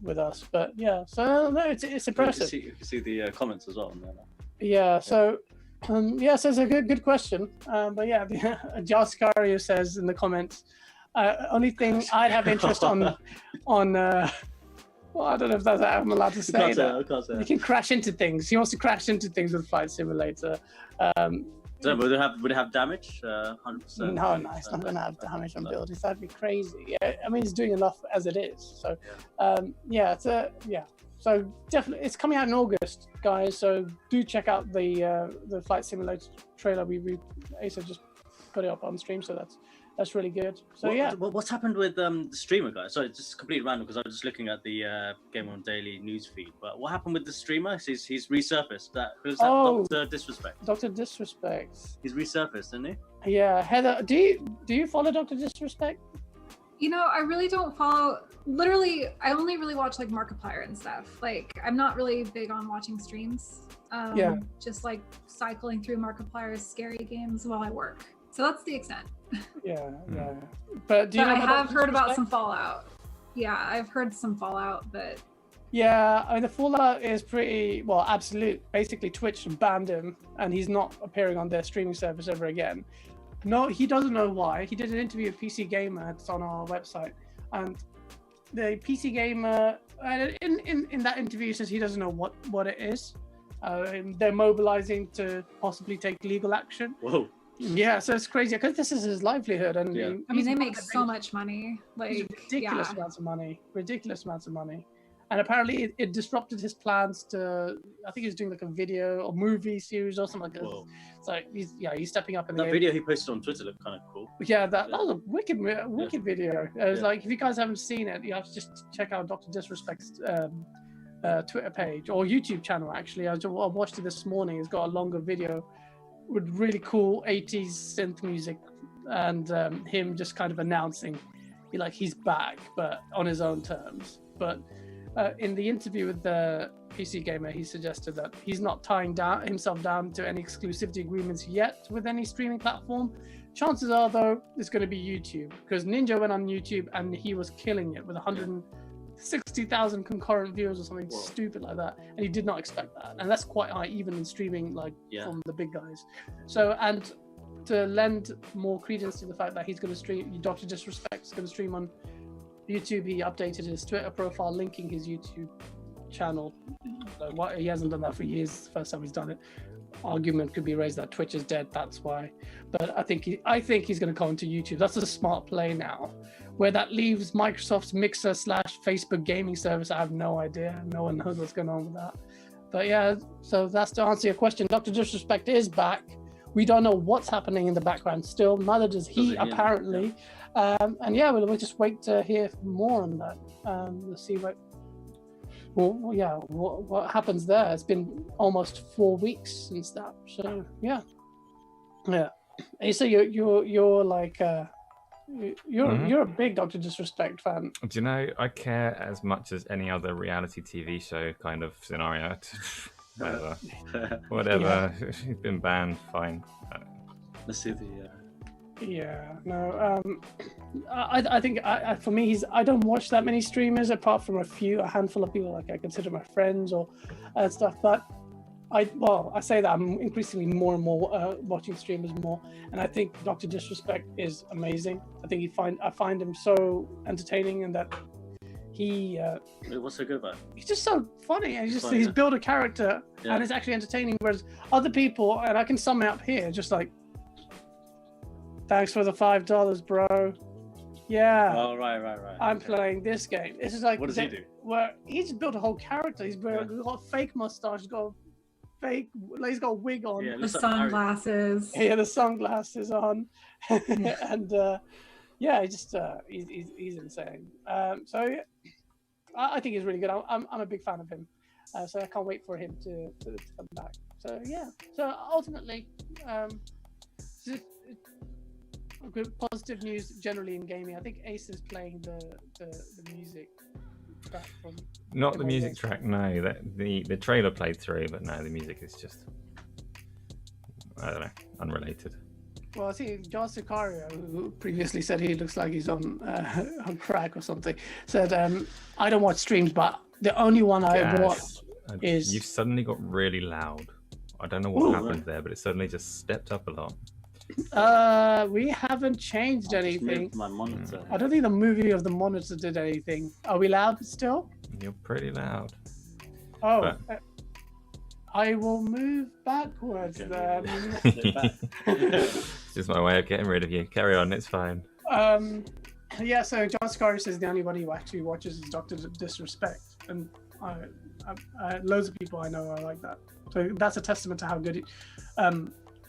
with us. But yeah, so no, it's impressive. You can see the comments as well on there now. Yeah. So. So it's a good question. But yeah, Jaskario says in the comments, only thing I'd have interest on well, I don't know if I'm allowed to say that. You can crash into things. He wants to crash into things with Flight Simulator. So would it have damage? 100%. No, it's not going to have damage on buildings. That'd be crazy. Yeah, I mean, it's doing enough as it is. So, So definitely, it's coming out in August, guys. So do check out the Flight Simulator trailer. Asa just put it up on stream, so that's really good. So what's happened with the streamer guy? Sorry, it's just completely random because I was just looking at the GameOnDaily news feed. But what happened with the streamer? He's resurfaced. Who's that? Dr. Disrespect. Dr. Disrespect. He's resurfaced, isn't he? Yeah, Heather, do you follow Dr. Disrespect? I really don't follow. Literally, I only really watch like Markiplier and stuff. Like, I'm not really big on watching streams. Just like cycling through Markiplier's scary games while I work. So that's the extent. Yeah. But I have heard about some Fallout. Yeah, I've heard some Fallout, but. Yeah, I mean, the Fallout is pretty absolute. Basically, Twitch banned him, and he's not appearing on their streaming service ever again. No, he doesn't know why. He did an interview with PC Gamer. It's on our website, and the PC Gamer in that interview says he doesn't know what it is. They're mobilizing to possibly take legal action. Whoa. Yeah, so it's crazy because this is his livelihood, and I mean, they make so much money, like ridiculous amounts of money. And apparently it disrupted his plans to, I think he's doing like a video or movie series or something like that. So he's stepping up in the game. Video he posted on Twitter looked kind of cool. Yeah, that was a wicked video. It was like, if you guys haven't seen it, you have to just check out Dr. Disrespect's Twitter page or YouTube channel, actually. I watched it this morning. It's got a longer video with really cool 80s synth music and him just kind of announcing he's back, but on his own terms. But in the interview with the PC Gamer, he suggested that he's not tying himself down to any exclusivity agreements yet with any streaming platform. Chances are, though, it's going to be YouTube, because Ninja went on YouTube and he was killing it with 160,000 concurrent viewers or something stupid like that, and he did not expect that. And that's quite high, even in streaming from the big guys. So, and to lend more credence to the fact that he's going to stream, Dr. Disrespect is going to stream on YouTube, he updated his Twitter profile linking his YouTube channel. He hasn't done that for years. First time he's done it. Argument could be raised that Twitch is dead, that's why. But I think he's going to come to YouTube. That's a smart play now. Where that leaves Microsoft's Mixer / Facebook gaming service, I have no idea. No one knows what's going on with that. But yeah, so that's to answer your question. Dr. Disrespect is back. We don't know what's happening in the background still. Neither does he, apparently. We'll just wait to hear more on that. We'll see what happens there. It's been almost 4 weeks since that. So yeah. So you're like you're a big Dr. Disrespect fan. Do you know, I care as much as any other reality TV show kind of scenario. Whatever. He's been banned, fine. Let's see the I think for me, I don't watch that many streamers apart from a handful of people like I consider my friends or stuff. But I say that I'm increasingly more and more watching streamers more, and I think Dr. Disrespect is amazing. I think I find him so entertaining, and that he what's so good about it? He's just so funny, and he's built a character and it's actually entertaining, whereas other people, and I can sum it up here, just like, thanks for the $5, bro. Yeah. Oh, right. I'm playing this game. This is like, what does he do? Well, he's built a whole character. He's got a fake mustache. He's got a wig on. The sunglasses. Yeah, the sunglasses on, and he's insane. I think he's really good. I'm a big fan of him, so I can't wait for him to come back. So yeah. So ultimately, good positive news generally in gaming. I think Ace is playing the music track from. Not the music track, no. The trailer played through, but no, the music is just, I don't know, unrelated. Well, I see John Sicario, who previously said he looks like he's on crack or something, said, I don't watch streams, but the only one I watch is... You've suddenly got really loud. I don't know what happened there, but it suddenly just stepped up a lot. We haven't changed anything. My monitor. I don't think the movie of the monitor did anything. Are we loud still? You're pretty loud. Oh, I will move backwards then. It's just my way of getting rid of you. Carry on, it's fine. Yeah, so John Sicario says the only one who actually watches is Dr. Disrespect. And loads of people I know are like that. So that's a testament to how good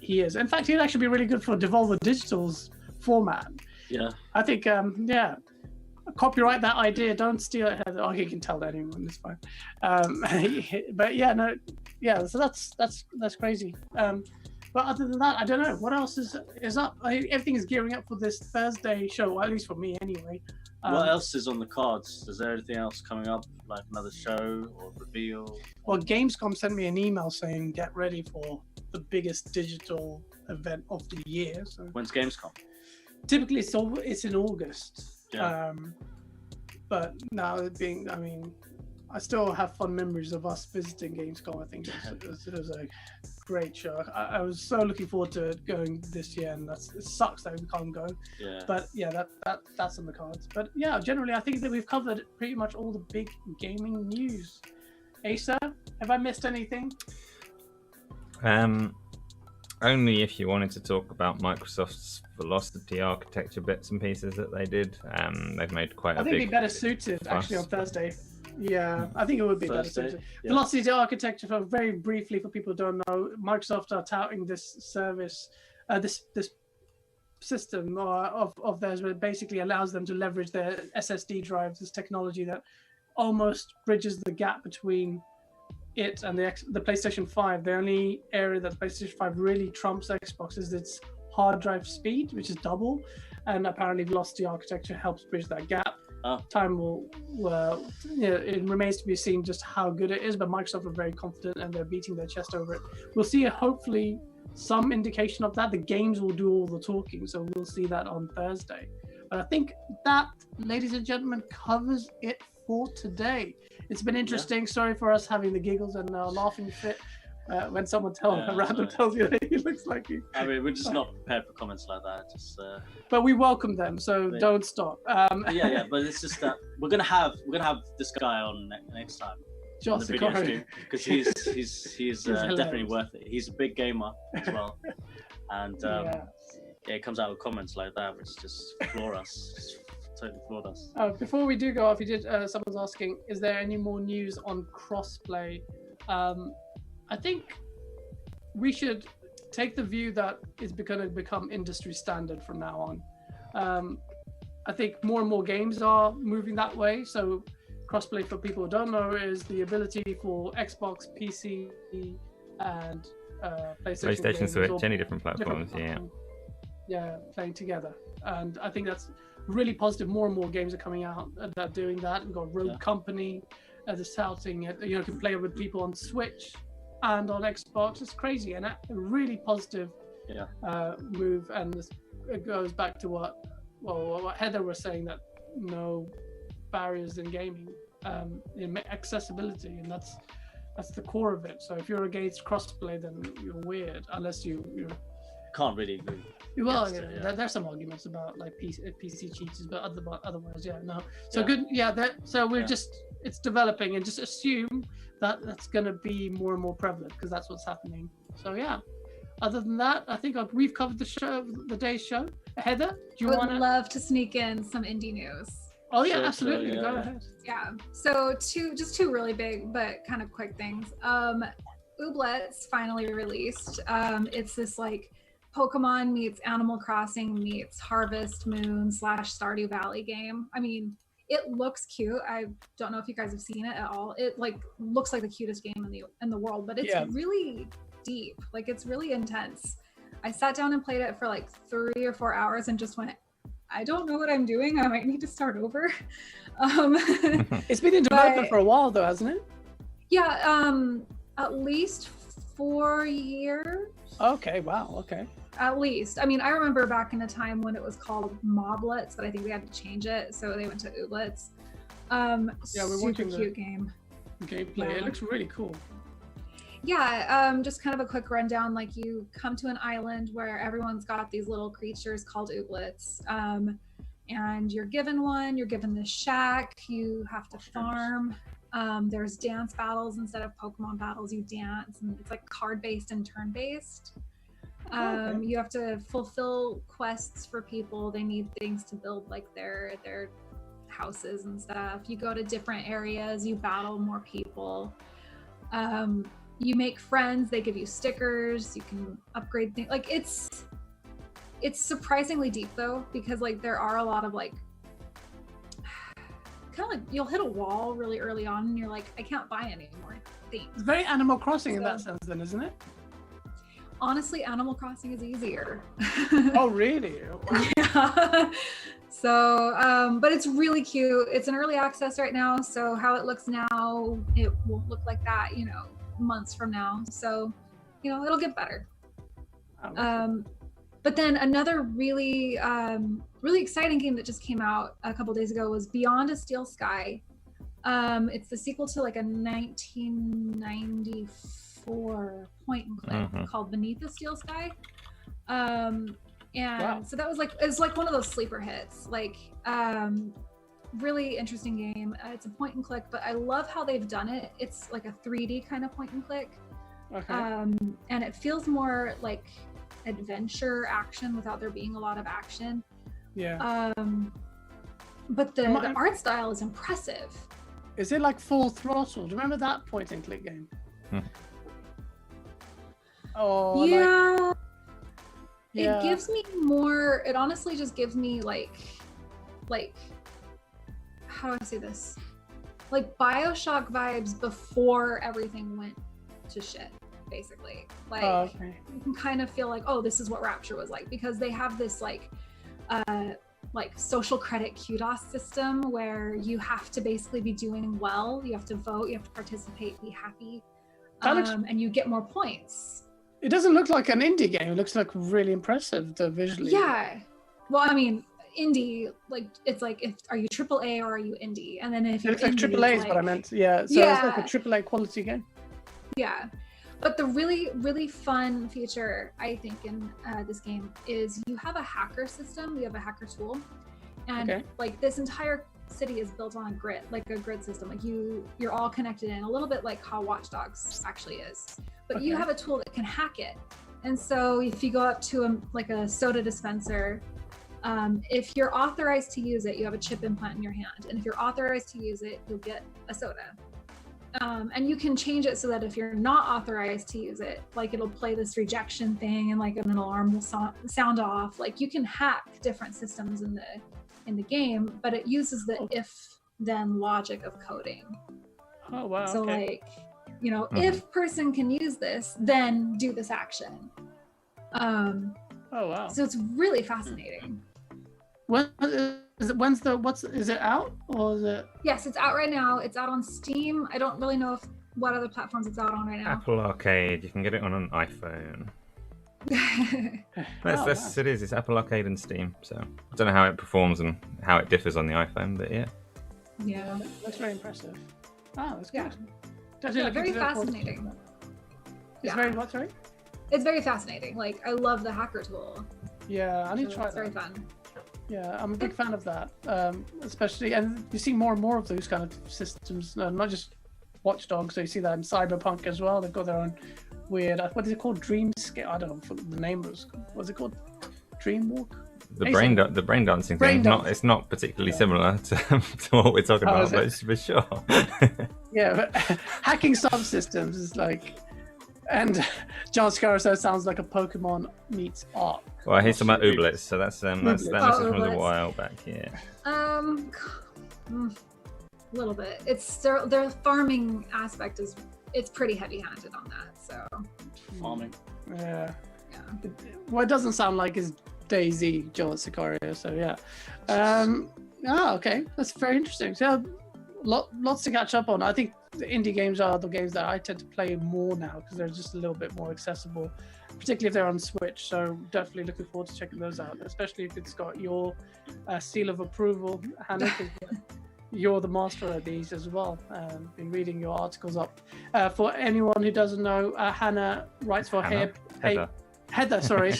he is. In fact, he'd actually be really good for Devolver Digital's format. Yeah. I think, copyright that idea, don't steal it. Oh, he can tell anyone, it's fine. But yeah, no, yeah, so that's crazy. But other than that, I don't know what else is up. Everything is gearing up for this Thursday show, well, at least for me anyway. What else is on the cards? Is there anything else coming up, like another show or reveal? Well, Gamescom sent me an email saying get ready for the biggest digital event of the year. So when's Gamescom? Typically, it's in August. Yeah. But now it being, I mean, I still have fond memories of us visiting Gamescom. I think it was a great show. I was so looking forward to it going this year, and it sucks that we can't go. Yeah. But yeah, that's on the cards. But yeah, generally, I think that we've covered pretty much all the big gaming news. Asa, have I missed anything? Only if you wanted to talk about Microsoft's Velocity architecture bits and pieces that they did. They've made quite a big... I think it'd be better suited actually on Thursday. Yeah, I think it would be Thursday, better suited. yeah. Velocity architecture, for very briefly, for people who don't know, Microsoft are touting this service, this system of theirs, where it basically allows them to leverage their SSD drives, this technology that almost bridges the gap between it and the PlayStation 5. The only area that PlayStation 5 really trumps Xbox is its hard drive speed, which is double, and apparently Velocity architecture helps bridge that gap. Time will, it remains to be seen just how good it is, but Microsoft are very confident and they're beating their chest over it. We'll see hopefully some indication of that. The games will do all the talking, so we'll see that on Thursday. But I think that, ladies and gentlemen, covers it for today. It's been interesting. Yeah. Sorry for us having the giggles and laughing fit when someone random tells you that he looks like you. I mean, we're just not prepared for comments like that. Just. But we welcome them, so don't stop. Yeah, but it's just that we're gonna have this guy on next time. John Sicario, because he's definitely worth it. He's a big gamer as well, and it comes out with comments like that, which just floor us. Totally floored us. Before we do go off, someone's asking, is there any more news on crossplay? I think we should take the view that it's going to become industry standard from now on. I think more and more games are moving that way. So crossplay, for people who don't know, is the ability for Xbox, PC, and PlayStation Switch, any different platforms, yeah, playing together. And I think that's really positive. More and more games are coming out that are doing that. We've got Rogue Company that's touting it. You can play it with people on Switch and on Xbox. It's crazy and a really positive move. And it goes back to what Heather was saying, that no barriers in gaming, in accessibility, and that's the core of it. So if you're against crossplay, then you're weird, unless you can't really agree. Well, there's some arguments about like PC cheaters, but otherwise, no. So good, so we're just, it's developing, and just assume that that's going to be more and more prevalent, because that's what's happening. So other than that, I think we've covered the day's show. Heather, do you want to? I would love to sneak in some indie news. Oh yeah, absolutely. Go ahead. Yeah. So two really big but kind of quick things. Ooblette's finally released. It's this like Pokemon meets Animal Crossing meets Harvest Moon / Stardew Valley game. I mean, it looks cute. I don't know if you guys have seen it at all. It like looks like the cutest game in the world, but it's really deep. Like, it's really intense. I sat down and played it for like 3 or 4 hours and just went, I don't know what I'm doing. I might need to start over. It's been in development for a while though, hasn't it? Yeah, at least 4 years. Okay, wow, okay. At least. I mean, I remember back in a time when it was called Moblets, but I think they had to change it, so they went to Ooblettes. Yeah, we're watching the cute game. Gameplay. Yeah. It looks really cool. Yeah, just kind of a quick rundown. Like, you come to an island where everyone's got these little creatures called Ooblettes, and you're given one. You're given this shack. You have to farm. There's dance battles instead of Pokemon battles. You dance, and it's like card-based and turn-based. Okay. You have to fulfill quests for people. They need things to build like their houses and stuff. You go to different areas. You battle more people. You make friends. They give you stickers. You can upgrade things. Like, it's surprisingly deep though, because like there are a lot of like kind of like you'll hit a wall really early on and you're like, I can't buy any more things. It's very Animal Crossing in that sense then, isn't it? Honestly, Animal Crossing is easier. Oh, really? Yeah. So, but it's really cute. It's in early access right now. So how it looks now, it won't look like that, months from now. So, it'll get better. But then another really, really exciting game that just came out a couple days ago was Beyond a Steel Sky. It's the sequel to like a 1994 point and click called Beneath the Steel Sky. So that was it's like one of those sleeper hits, like really interesting game. It's a point and click, but I love how they've done it. It's like a 3D kind of point and click. Okay. And it feels more like adventure action without there being a lot of action. Yeah. But the art style is impressive. Is it like Full Throttle? Do you remember that point and click game? Oh, yeah. Yeah. It gives me more, it honestly just gives me like how do I say this? Like BioShock vibes before everything went to shit, basically. Like, you can kind of feel like, oh, this is what Rapture was like, because they have this like social credit kudos system where you have to basically be doing well. You have to vote, you have to participate, be happy, and you get more points. It doesn't look like an indie game. It looks like really impressive visually. Yeah. Well, I mean, indie, like, it's like, are you AAA or are you indie? And then if it looks like AAA is what I meant. Yeah. So it's like a AAA quality game. Yeah. But the really, really fun feature, I think, in this game is you have a hacker system. You have a hacker tool. And like this entire city is built on a grid system. Like you're all connected in, a little bit like how Watchdogs actually is. But you have a tool that can hack it. And so if you go up to a soda dispenser, if you're authorized to use it, you have a chip implant in your hand. And if you're authorized to use it, you'll get a soda. And you can change it so that if you're not authorized to use it, like it'll play this rejection thing and like an alarm will sound off. Like you can hack different systems in the game, but it uses the if-then logic of coding. Oh, wow. So if person can use this, then do this action. Oh, wow. So it's really fascinating. Is it out or is it? Yes, it's out right now. It's out on Steam. I don't really know what other platforms it's out on right now. Apple Arcade. You can get it on an iPhone. It is. It's Apple Arcade and Steam. So I don't know how it performs and how it differs on the iPhone, but yeah. Yeah, that's very impressive. Oh, that's good. Yeah, very fascinating. It's very what? Sorry. It's very fascinating. Like I love the hacker tool. Yeah, I need to try that. It's very fun. Yeah, I'm a big fan of that, especially, and you see more and more of those kind of systems, not just Watchdogs. So you see that in Cyberpunk as well. They've got their own weird, what is it called? Dreamscape? I don't know what the name was. What's it called? Dreamwalk? The brain dancing thing. It's not particularly similar to what we're talking about, but for sure. Yeah, but hacking subsystems is like, and John Scarrow says sounds like a Pokemon meets Ark. Well, here's some about Ooblette, so that message from a while back, yeah. A little bit. It's their farming aspect it's pretty heavy-handed on that. So farming. Yeah. What it doesn't sound like is DayZ, Joe at Sicario. So yeah. Okay, that's very interesting. So lots to catch up on. I think the indie games are the games that I tend to play more now because they're just a little bit more accessible, particularly if they're on Switch. So definitely looking forward to checking those out, especially if it's got your seal of approval, Hannah. You're the master of these as well. Been reading your articles up. For anyone who doesn't know, Hannah writes for Heather, sorry.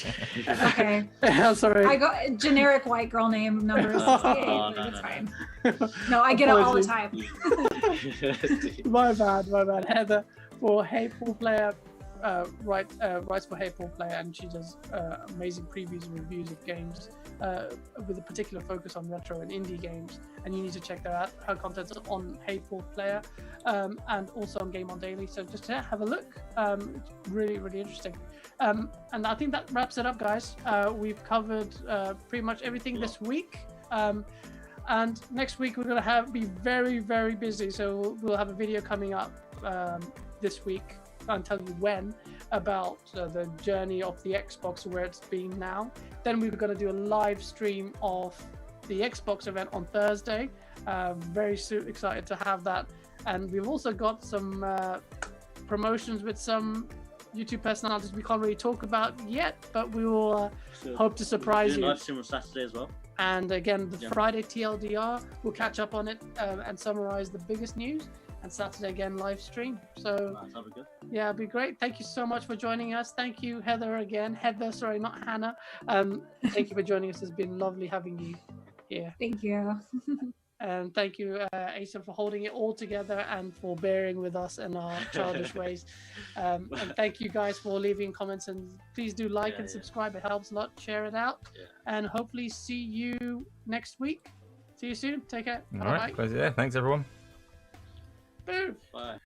Okay. Sorry. I got generic white girl name numbers. It's fine. No, I get it all the time. My bad. Heather for Hateful Player writes for Hateful Player, and she does amazing previews and reviews of games with a particular focus on retro and indie games. And you need to check that out. Her content's on Hateful Player and also on GameOnDaily. So just have a look. It's really, really interesting. And I think that wraps it up, guys. We've covered pretty much everything this week. And next week we're going to be very, very busy. So we'll have a video coming up this week. I'll tell you when, about the journey of the Xbox, where it's been now. Then we're going to do a live stream of the Xbox event on Thursday. Very excited to have that. And we've also got some promotions with some YouTube personalities we can't really talk about yet, but we will hope to surprise you. Live stream on Saturday as well. And again, the Friday TLDR, we'll catch up on it and summarize the biggest news. And Saturday again, live stream. So that'll be good. Yeah, it'll be great. Thank you so much for joining us. Thank you, Heather, again. Heather, sorry, not Hannah. Thank you for joining us. It's been lovely having you here. Thank you. And thank you, Asa, for holding it all together and for bearing with us in our childish ways. And thank you guys for leaving comments. And please do like and subscribe. It helps a lot. Share it out. And hopefully see you next week. See you soon. Take care. All right. Thanks, everyone. Boom. Bye.